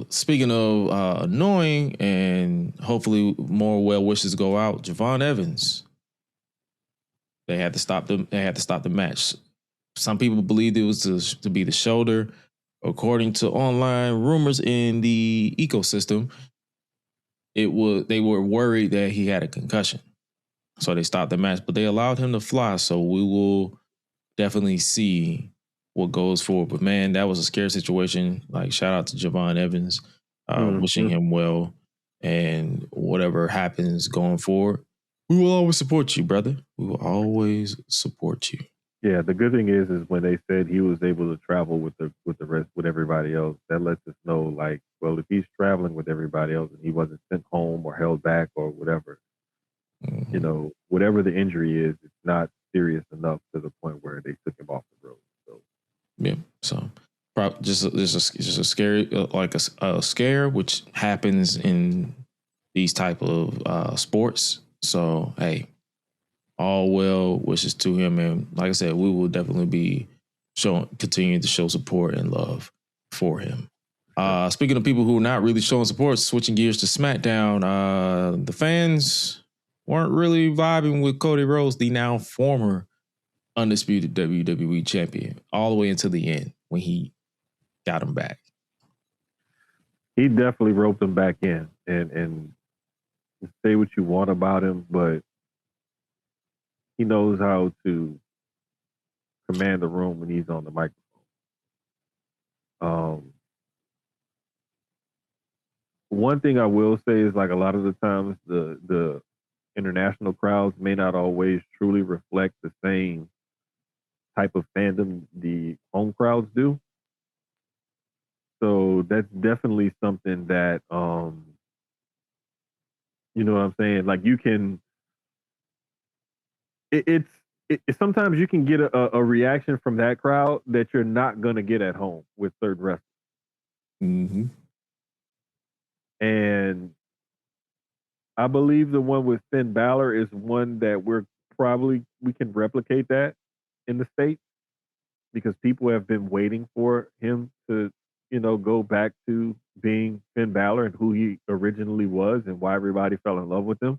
Speaking of annoying, and hopefully more well wishes go out, Javon Evans. They had to stop the match. Some people believed it was to be the shoulder. According to online rumors in the ecosystem, they were worried that he had a concussion. So they stopped the match, but they allowed him to fly. So we will definitely see what goes forward. But man, that was a scary situation. Like, shout out to Javon Evans, wishing him well, and whatever happens going forward, we will always support you, brother. We will always support you. Yeah, the good thing is when they said he was able to travel with the rest with everybody else, that lets us know, like, well, if he's traveling with everybody else and he wasn't sent home or held back or whatever, you know, whatever the injury is, it's not serious enough to the point where they took him off the road. So yeah, so just a scary like a scare, which happens in these type of sports. So hey, all well wishes to him, and like I said, we will definitely be continuing to show support and love for him. Speaking of people who are not really showing support, switching gears to SmackDown, the fans weren't really vibing with Cody Rhodes, the now former undisputed WWE champion, all the way until the end when he got him back. He definitely roped him back in, and say what you want about him, but he knows how to command the room when he's on the microphone. One thing I will say is, like, a lot of the times the international crowds may not always truly reflect the same type of fandom the home crowds do. So that's definitely something that you know what I'm saying? Like, you can it's sometimes you can get a reaction from that crowd that you're not gonna get at home with third wrestling. Mm-hmm. And I believe the one with Finn Balor is one that we can replicate that in the States, because people have been waiting for him to, you know, go back to being Finn Balor and who he originally was and why everybody fell in love with him.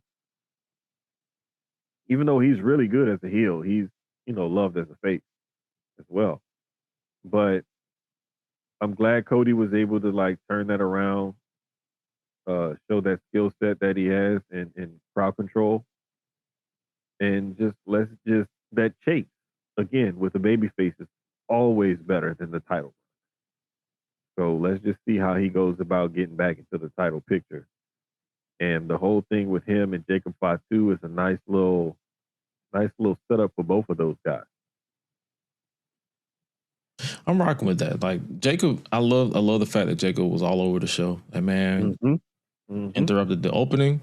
Even though he's really good as a heel, he's, you know, loved as a face as well. But I'm glad Cody was able to, like, turn that around, show that skill set that he has in crowd control, and that chase again with the baby face is always better than the title. So let's just see how he goes about getting back into the title picture. And the whole thing with him and Jacob Fatu is a nice little setup for both of those guys. I'm rocking with that. Like, Jacob, I love the fact that Jacob was all over the show. And man, interrupted the opening.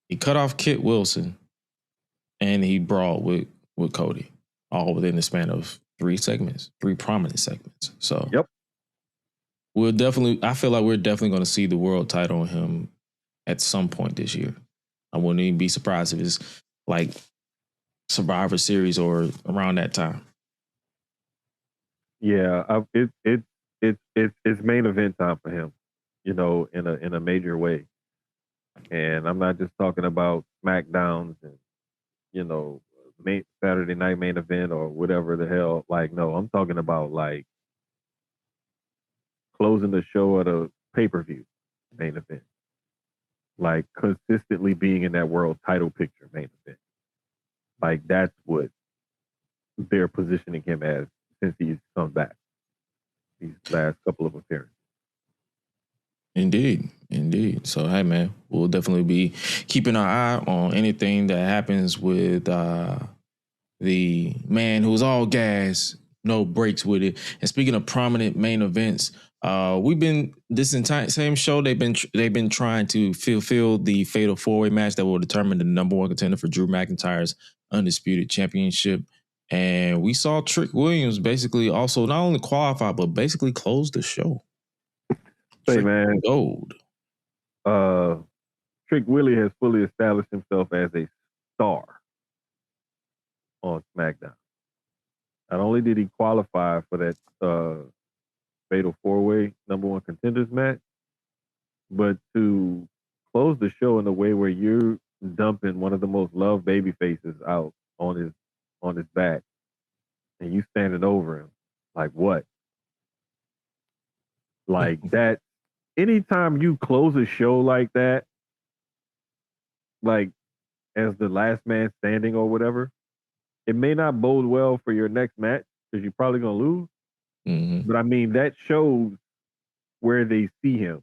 He cut off Kit Wilson, and he brawled with Cody, all within the span of 3 segments, 3 prominent segments. So Yep. I feel like we're definitely going to see the world title on him at some point this year. I wouldn't even be surprised if it's like Survivor Series or around that time. Yeah, it's main event time for him, in a major way. And I'm not just talking about SmackDowns and Saturday night main event or whatever the hell. Like, no, I'm talking about like closing the show at a pay-per-view main event, like consistently being in that world title picture main event. Like that's what they're positioning him as since he's come back these last couple of appearances. Indeed. So hey man, we'll definitely be keeping our eye on anything that happens with the man who's all gas, no breaks with it. And speaking of prominent main events, we've been this entire same show. They've been trying to fulfill the fatal 4-way match that will determine the number 1 contender for Drew McIntyre's undisputed championship. And we saw Trick Williams basically also not only qualify but basically close the show. Hey man, gold. Trick Willie has fully established himself as a star on SmackDown. Not only did he qualify for that fatal 4-way number 1 contenders match, but to close the show in a way where you're dumping one of the most loved baby faces out on his back, and you standing over him, like what? Like that. Anytime you close a show like that, like as the last man standing or whatever, it may not bode well for your next match because you're probably gonna lose. Mm-hmm. But I mean, that shows where they see him.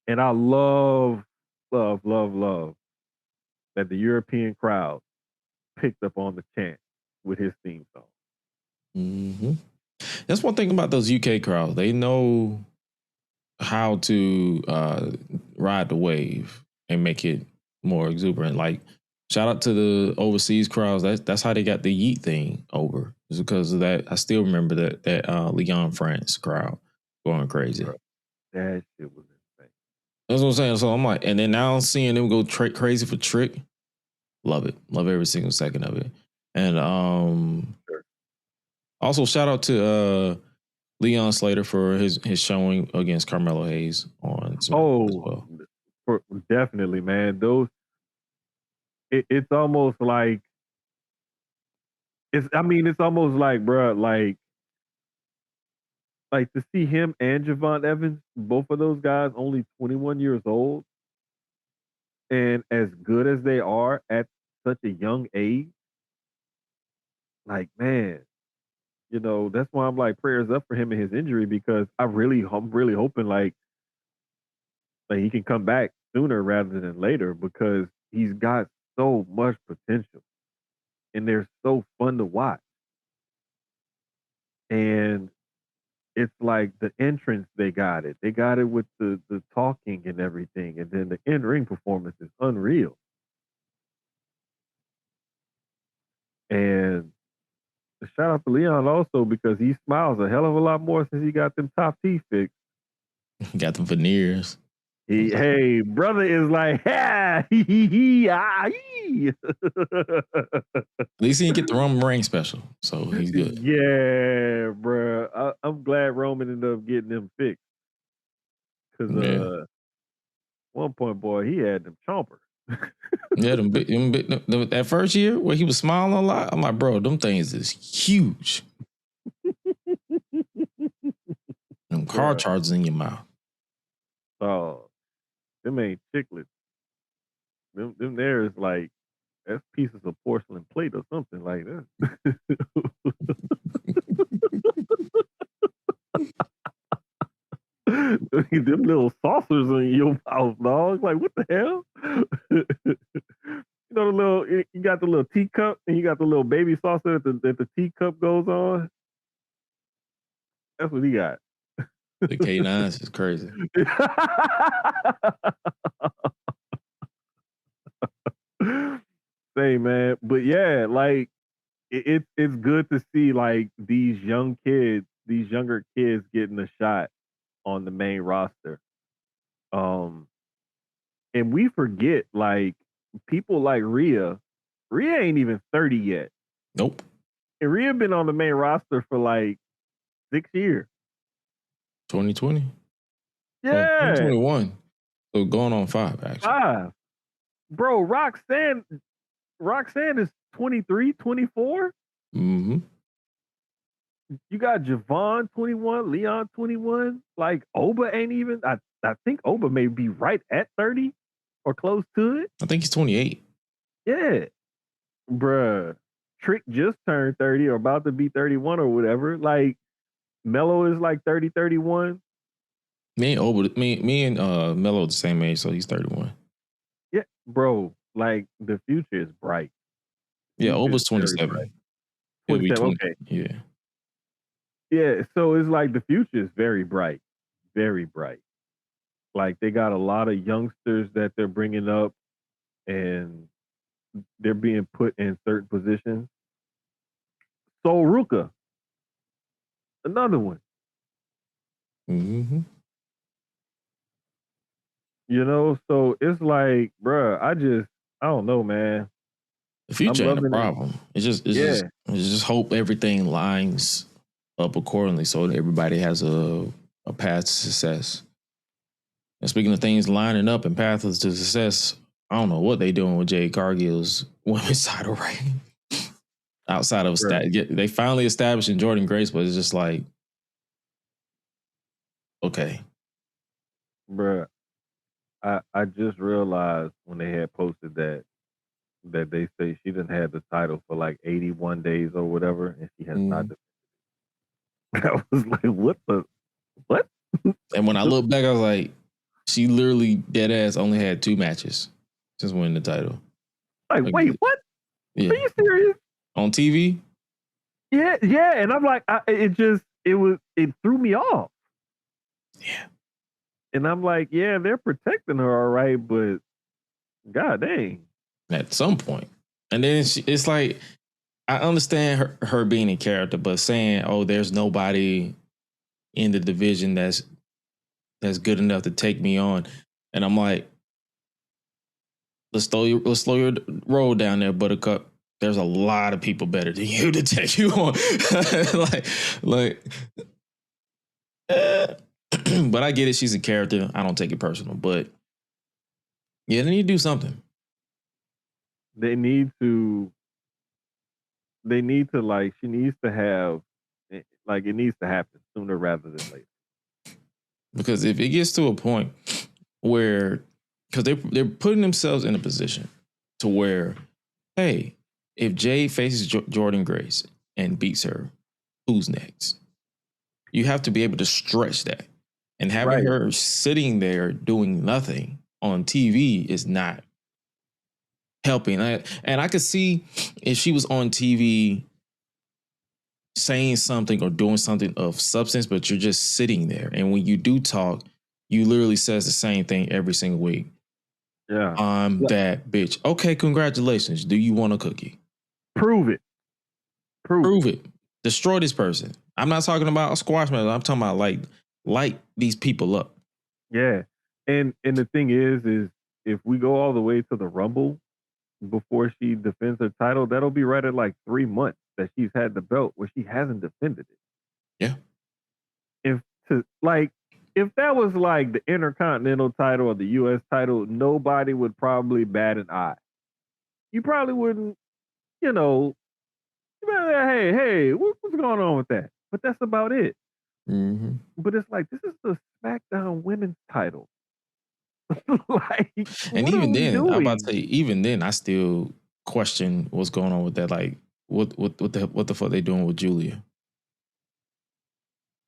And I love that the European crowd picked up on the chant with his theme song. Mm-hmm. That's one thing about those UK crowds. They know how to ride the wave and make it more exuberant. Like, shout out to the overseas crowds. That's how they got the Yeet thing over. It's because of that. I still remember that Lyon, France crowd going crazy. That shit was insane. That's what I'm saying. So I'm like, and then now seeing them go crazy for Trick. Love it. Love every single second of it. And also shout out to Leon Slater for his showing against Carmelo Hayes on SmackDown as well. Definitely, man. It's almost like it's almost like, bro, like to see him and Javon Evans, both of those guys only 21 years old, and as good as they are at such a young age, like, man, that's why I'm like prayers up for him and his injury, because I'm really hoping like he can come back sooner rather than later, because he's got so much potential and they're so fun to watch. And it's like the entrance, they got it with the talking and everything, and then the in-ring performance is unreal. And shout out to Leon also, because he smiles a hell of a lot more since he got them top teeth fixed. He got them veneers. Hey, brother is like, ha, At least he didn't get the Roman Reigns special, so he's good. Yeah, bro. I'm glad Roman ended up getting them fixed, because one point, boy, he had them chompers. Yeah, that first year where he was smiling a lot, I'm like, bro, them things is huge. Them car chargers in your mouth. Oh, them ain't chiclets. Them there is like, that's pieces of porcelain plate or something like that. Them little saucers in your mouth, dog. Like, what the hell? The little, you got the little teacup and you got the little baby saucer that the teacup goes on. That's what he got. The K9s is crazy. Say, man. But yeah, like, it's good to see like these younger kids getting a shot on the main roster. Um, and we forget like people like Rhea. Rhea ain't even 30 yet. Nope. And Rhea been on the main roster for like 6 years. 2020. Yeah. 2021. So going on 5, actually. 5. Bro, Roxanne is 23, 24. Mm-hmm. You got Javon 21, Leon 21. Like Oba ain't even. I think Oba may be right at 30 or close to it. I think he's 28. Yeah, bruh. Trick just turned 30 or about to be 31 or whatever. Like Melo is like 30, 31. Me and Melo the same age, so he's 31. Yeah, bro. Like the future is bright. Yeah, Future Oba's is very 27. bright. He'll be 27. 20. Okay. Yeah. Yeah. So it's like the future is very bright, very bright. Like they got a lot of youngsters that they're bringing up, and they're being put in certain positions. So Ruka, another one. Mm-hmm. You know, so it's like, bruh, I don't know, man. The future ain't a loving it. problem. It's just hope everything lines up accordingly so that everybody has a path to success. And speaking of things lining up and paths to success, I don't know what they doing with Jade Cargill's women's title reign. Outside of they finally established Jordan Grace, but it's just like, okay. Bruh, I just realized when they had posted that they say she done had the title for like 81 days or whatever, and she has not defended it. I was like, what? And when I look back, I was like, she literally dead ass only had 2 matches since winning the title. Like wait, what? Yeah. Are you serious? On TV? Yeah, and I'm like, it threw me off. Yeah. And I'm like, yeah, they're protecting her, all right, but god dang. At some point. And then it's like, I understand her being in character, but saying, oh, there's nobody in the division that's good enough to take me on. And I'm like, let's slow your roll down there, Buttercup. There's a lot of people better than you to take you on. But I get it. She's a character. I don't take it personal. But yeah, they need to do something. They need to like, she needs to have, like, it needs to happen sooner rather than later. Because if it gets to a point where, because they're putting themselves in a position to where, hey, if Jade faces Jordan Grace and beats her, who's next? You have to be able to stretch that. And having her sitting there doing nothing on TV is not helping. And I could see if she was on TV saying something or doing something of substance, but you're just sitting there. And when you do talk, you literally says the same thing every single week. Yeah. I'm that bitch. Okay, congratulations. Do you want a cookie? Prove it. Prove it. Destroy this person. I'm not talking about a squash match. I'm talking about light these people up. Yeah. And the thing is if we go all the way to the Rumble before she defends her title, that'll be right at like 3 months that she's had the belt where she hasn't defended it. Yeah. If that was like the Intercontinental title or the US title, nobody would probably bat an eye. You probably wouldn't, you know, hey, what's going on with that? But that's about it. Mm-hmm. But it's like, this is the SmackDown women's title. And even then, I'm about to say, even then, I still question what's going on with that. Like, what the fuck they doing with Julia?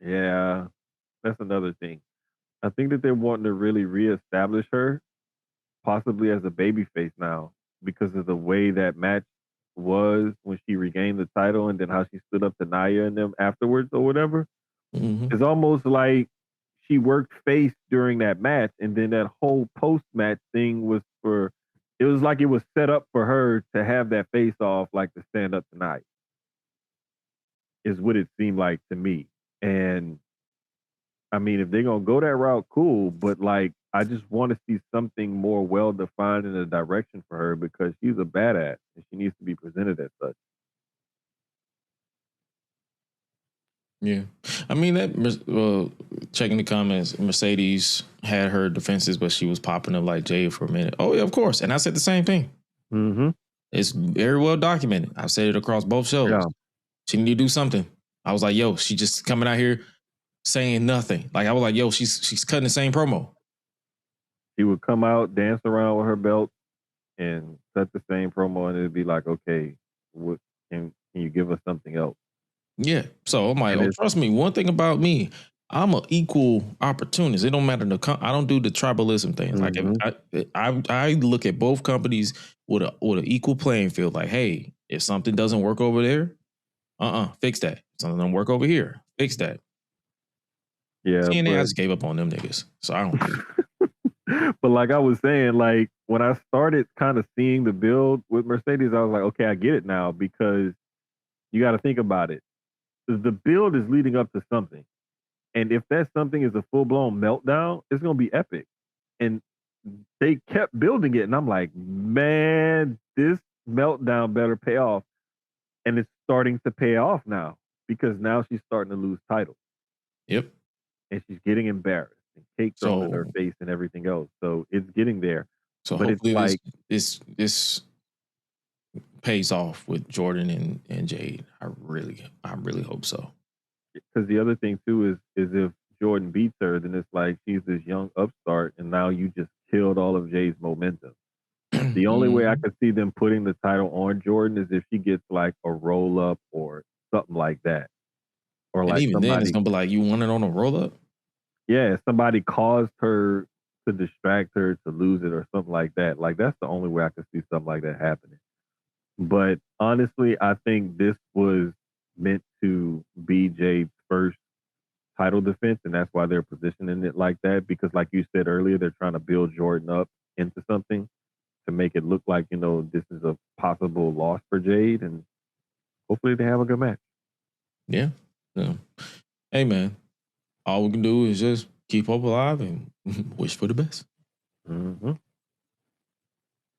Yeah, that's another thing. I think that they're wanting to really reestablish her, possibly as a babyface now, because of the way that match was when she regained the title, and then how she stood up to Nia and them afterwards or whatever. Mm-hmm. It's almost like she worked face during that match, and then that whole post-match thing was it was like it was set up for her to have that face off, like to stand up tonight. is what it seemed like to me. And I mean, if they're gonna go that route, cool. But like, I just want to see something more well defined in a direction for her because she's a badass and she needs to be presented as such. Yeah, I mean that. Checking the comments, Mercedes had her defenses, but she was popping up like Jade for a minute. Oh yeah, of course. And I said the same thing. Mm-hmm. It's very well documented. I've said it across both shows. Yeah. She need to do something. I was like, yo, she just coming out here saying nothing. Like I was like, yo, she's cutting the same promo. She would come out, dance around with her belt, and cut the same promo, and it'd be like, okay, what can you give us something else? Yeah. So I'm like, And oh, it's trust me. One thing about me, I'm an equal opportunist. It don't matter I don't do the tribalism things. Like Mhm. if I look at both companies with an equal playing field. Like, hey, if something doesn't work over there, fix that. If something don't work over here, fix that. yeah, TNA, I but just gave up on them niggas. So I don't care. but like I was saying, like when I started kind of seeing the build with Mercedes, I was like, okay, I get it now because you got to think about it. The build is leading up to something, and if that something is a full blown meltdown, it's gonna be epic. And they kept building it, and I'm like, man, this meltdown better pay off, and it's starting to pay off now because now she's starting to lose titles. Yep. And she's getting embarrassed and cake thrown in her face and everything else. So it's getting there. So But it's hopefully like this pays off with Jordan and Jade. I really hope so. because the other thing too is if Jordan beats her, then it's like she's this young upstart, and now you just killed all of Jade's momentum. The only way I could see them putting the title on Jordan is if she gets like a roll up or something like that, or And like even then, it's gonna be like you want it on a roll up. yeah, somebody caused her to distract her to lose it or something like that. Like that's the only way I could see something like that happening. But honestly, I think this was meant to be Jade's first title defense, and that's why they're positioning it like that. Because, like you said earlier, they're trying to build Jordan up into something to make it look like this is a possible loss for Jade, and hopefully they have a good match. Yeah. Hey man, all we can do is just keep hope alive and wish for the best. Mm-hmm.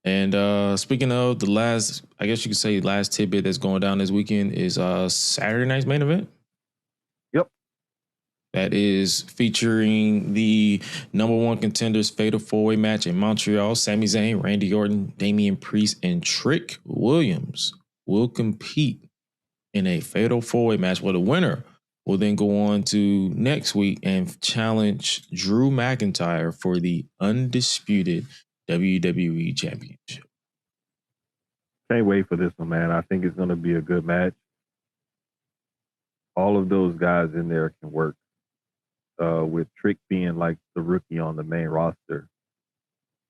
And speaking of the last, I guess you could say last tidbit that's going down this weekend is Saturday night's main event. Yep. That is featuring the number one contenders fatal four-way match in Montreal. Sami Zayn, Randy Orton, Damian Priest, and Trick Williams will compete in a fatal four-way match where the winner will then go on to next week and challenge Drew McIntyre for the undisputed WWE Championship. Can't wait for this one, man. I think it's going to be a good match. All of those guys in there can work. With Trick being like the rookie on the main roster.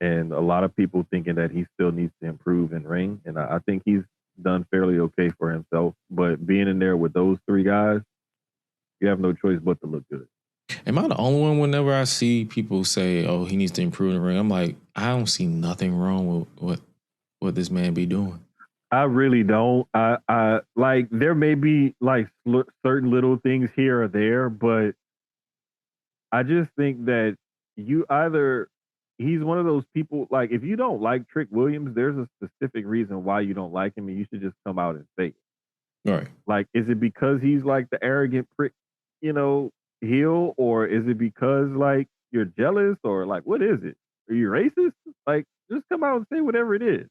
And a lot of people thinking that he still needs to improve in ring. And I think he's done fairly okay for himself. But being in there with those three guys, you have no choice but to look good. Am I the only one whenever I see people say, oh, he needs to improve in the ring? I'm like, I don't see nothing wrong with what this man be doing. I really don't. I like there may be like certain little things here or there, but I just think that he's one of those people, like if you don't like Trick Williams, there's a specific reason why you don't like him, and you should just come out and say it. Right. Like, is it because he's like the arrogant prick, heel, or is it because like you're jealous, or like what is it? Are you racist? Like, just come out and say whatever it is.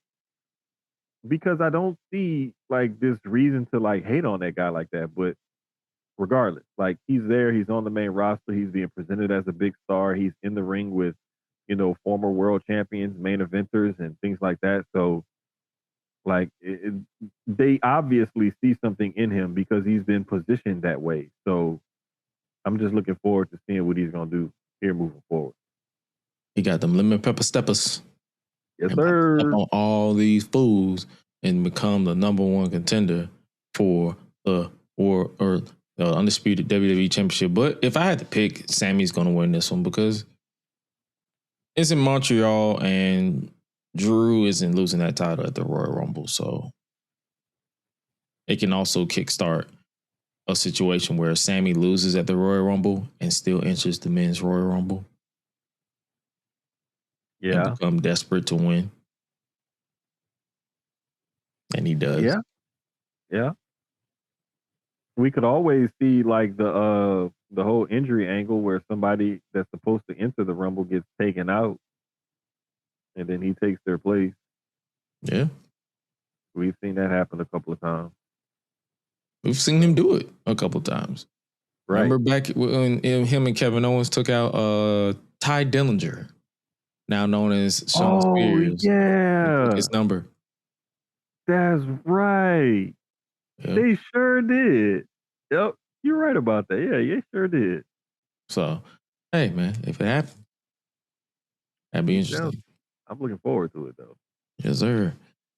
Because I don't see like this reason to like hate on that guy like that. But regardless, like he's there, he's on the main roster, he's being presented as a big star, he's in the ring with, former world champions, main eventers, and things like that. So, like, they obviously see something in him because he's been positioned that way. So, I'm just looking forward to seeing what he's gonna do here moving forward. He got them lemon pepper steppers. Yes, sir. Step on all these fools and become the number one contender for the undisputed WWE Championship. But if I had to pick, Sammy's going to win this one because it's in Montreal and Drew isn't losing that title at the Royal Rumble. So it can also kickstart a situation where Sammy loses at the Royal Rumble and still enters the men's Royal Rumble and Yeah. become desperate to win. And he does. Yeah. Yeah. We could always see like the whole injury angle where somebody that's supposed to enter the Rumble gets taken out and then he takes their place. Yeah. We've seen that happen a couple of times. We've seen him do it a couple of times. Right. Remember back when him and Kevin Owens took out Ty Dillinger, now known as Sean Spears. Yeah. Took his number. That's right. Yep. They sure did. Yep. You're right about that. Yeah, they sure did. So, hey, man, if it happens, that'd be interesting. Yeah, I'm looking forward to it, though. Yes, sir.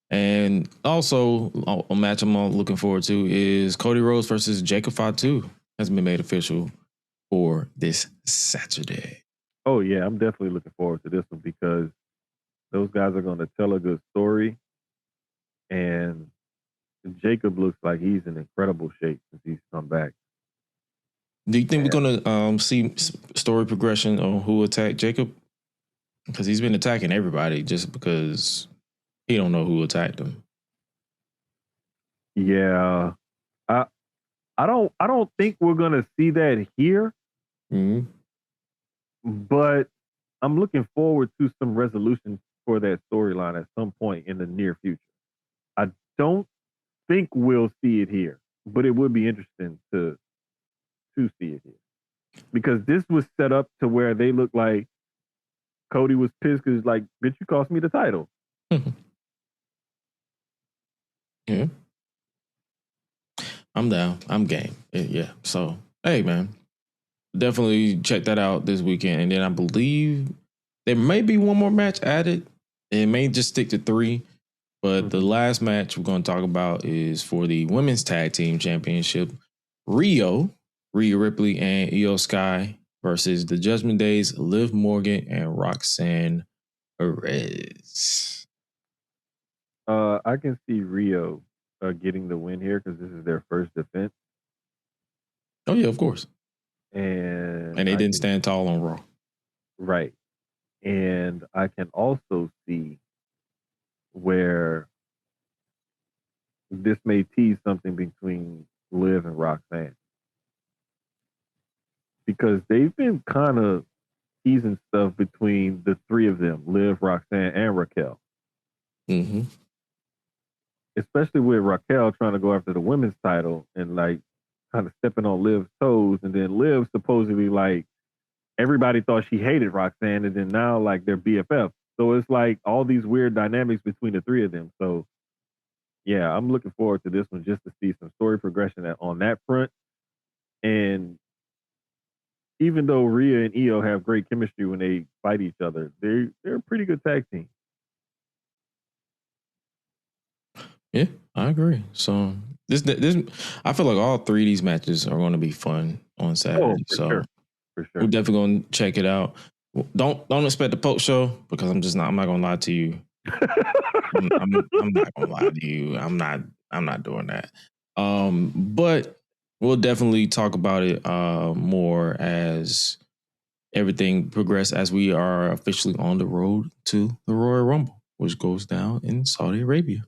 And also, a match I'm looking forward to is Cody Rhodes versus Jacob Fatu has been made official for this Saturday. Oh, yeah, I'm definitely looking forward to this one because those guys are going to tell a good story. And Jacob looks like he's in incredible shape since he's come back. Do you think we're going to see story progression on who attacked Jacob? Because he's been attacking everybody just because he don't know who attacked him. Yeah. I don't think we're going to see that here. Mm-hmm. But I'm looking forward to some resolution for that storyline at some point in the near future. I don't think we'll see it here, but it would be interesting to see it here. Because this was set up to where they look like Cody was pissed because, like, bitch, you cost me the title. Yeah. I'm down. I'm game. Yeah. So, hey, man, definitely check that out this weekend. And then I believe there may be one more match added. It may just stick to 3. But the last match we're going to talk about is for the Women's Tag Team Championship. Rhea Ripley and Io Sky versus the Judgment Days, Liv Morgan and Roxanne Perez. I can see Rio getting the win here because this is their first defense. Oh, yeah, of course. And they didn't stand tall on Raw. Right. And I can also see where this may tease something between Liv and Roxanne. Because they've been kind of teasing stuff between the 3 of them, Liv, Roxanne, and Raquel. Mm-hmm. Especially with Raquel trying to go after the women's title and like kind of stepping on Liv's toes. And then Liv supposedly like everybody thought she hated Roxanne and then now like they're BFF. So it's like all these weird dynamics between the 3 of them. So yeah, I'm looking forward to this one just to see some story progression on that front. And even though Rhea and Io have great chemistry when they fight each other, they're a pretty good tag team. Yeah, I agree. So this I feel like all 3 of these matches are going to be fun on Saturday. For so sure. For sure. We're definitely going to check it out. Don't expect the post show because I'm not going to lie to you. I'm not going to lie to you. I'm not doing that. But we'll definitely talk about it more as everything progresses as we are officially on the road to the Royal Rumble, which goes down in Saudi Arabia.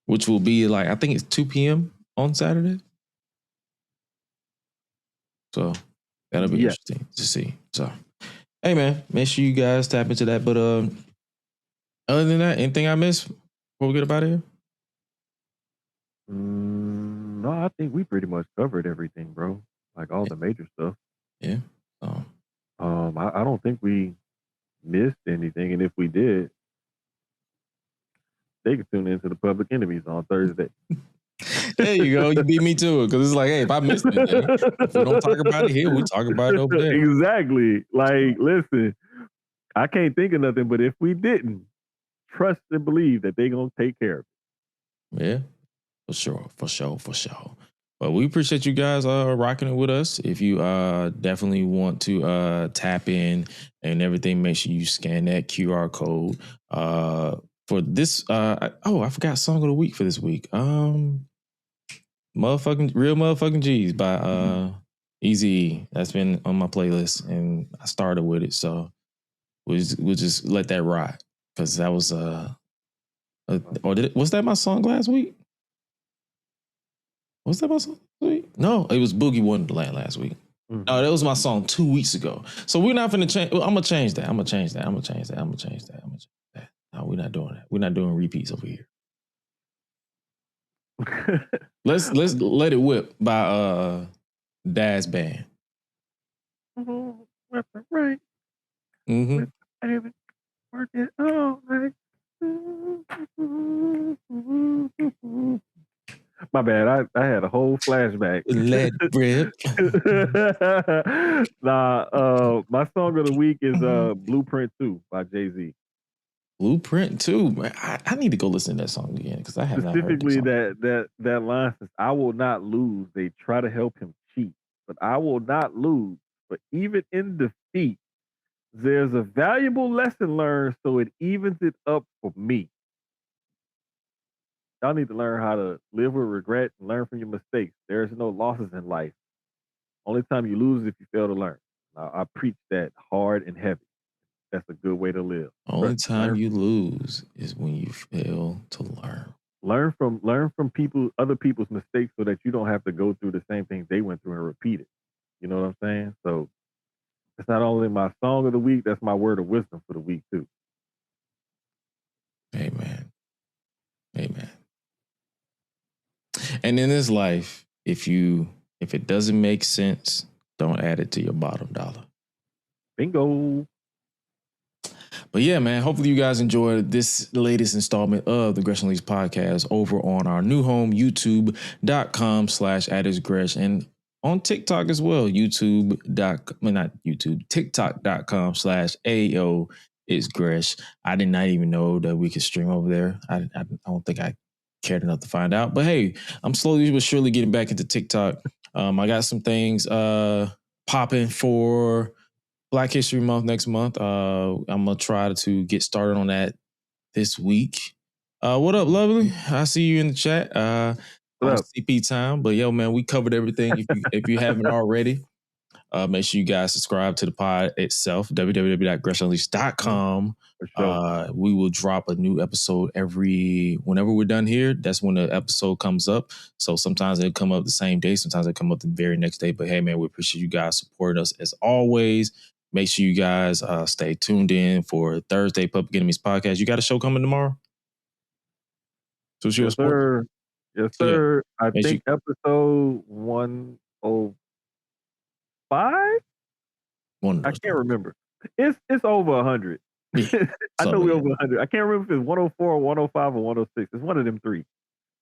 Which will be like, I think it's 2 p.m. on Saturday. So that'll be interesting to see. So, hey, man, make sure you guys tap into that. But other than that, anything I missed before we get out of here? No, I think we pretty much covered everything, bro. Like all the major stuff. Yeah. I don't think we missed anything. And if we did, they could tune into the Public Enemies on Thursday. There you go. You beat me to it. Because it's like, hey, if I missed anything, if we don't talk about it here, we talk about it over there. Exactly. Like, listen, I can't think of nothing, but if we didn't, trust and believe that they're going to take care of it. Yeah, for sure. But we appreciate you guys rocking it with us. If you definitely want to tap in and everything, make sure you scan that QR code. For this, I forgot song of the week for this week. Real Motherfucking G's by Eazy-E. That's been on my playlist, and I started with it, so we'll just let that ride because that was was that my song last week? Was that my song last week? No, it was Boogie Wonderland last week. Mm-hmm. No, that was my song 2 weeks ago. So we're not finna change. I'm gonna change that. No, we're not doing that. We're not doing repeats over here. Let's Let It Whip by Daz Band. Right. Mm-hmm. Work it all right. My bad. I had a whole flashback. Let it rip. My song of the week is Blueprint 2 by Jay-Z. Blueprint 2, man. I need to go listen to that song again because I have not heard Specifically that that line says, I will not lose. They try to help him cheat, but I will not lose. But even in defeat, there's a valuable lesson learned, so it evens it up for me. Y'all need to learn how to live with regret and learn from your mistakes. There's no losses in life. Only time you lose is if you fail to learn. I preach that hard and heavy. That's a good way to live. Only time you lose is when you fail to learn. Learn from other people's mistakes so that you don't have to go through the same things they went through and repeat it. You know what I'm saying? So it's not only my song of the week, that's my word of wisdom for the week too. Amen. And in this life, if it doesn't make sense, don't add it to your bottom dollar. Bingo. But yeah, man, hopefully you guys enjoyed this latest installment of the Gresh and Lee's podcast over on our new home, youtube.com/@isgresh, and on TikTok as well, TikTok.com/AO_IsGresh. I did not even know that we could stream over there. I don't think I cared enough to find out. But hey, I'm slowly but surely getting back into TikTok. I got some things popping for Black History Month next month. I'm gonna try to get started on that this week. What up, lovely? I see you in the chat. On CP time. But yo, man, we covered everything. If you haven't already, make sure you guys subscribe to the pod itself, www.greshanleash.com. We will drop a new episode whenever we're done here. That's when the episode comes up. So sometimes it'll come up the same day, sometimes it'll come up the very next day. But hey, man, we appreciate you guys supporting us as always. Make sure you guys stay tuned in for Thursday Public Enemies podcast. You got a show coming tomorrow? Yes, sir. Yes, sir. I think episode 105? I can't remember. It's over 100. Yeah, I know we're over 100. I can't remember if it's 104 or 105 or 106. It's one of them three.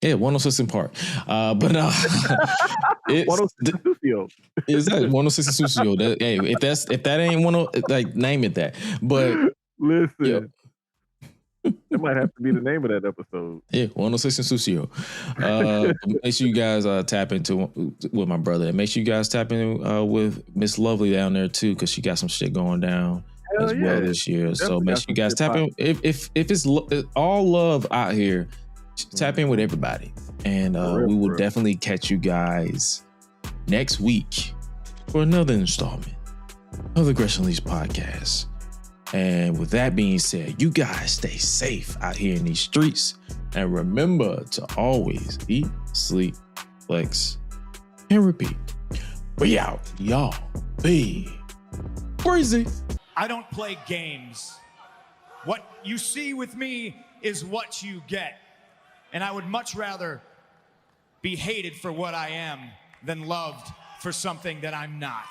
Yeah, 106 in part. But no, it's 106 in Susio. Is that 106 in Susio? Hey, if that ain't name it that. But listen, that might have to be the name of that episode. Yeah, 106 in Susio. Make sure you guys tap into with my brother, and make sure you guys tap in with Miss Lovely down there too, because she got some shit going down well this year. Definitely. So make sure you guys tap in. If it's all love out here, tap in with everybody, and we will definitely catch you guys next week for another installment of the Gresh and Lee's podcast. And with that being said, you guys stay safe out here in these streets, and remember to always eat, sleep, flex, and repeat. We out, y'all. Be crazy. I don't play games. What you see with me is what you get. And I would much rather be hated for what I am than loved for something that I'm not.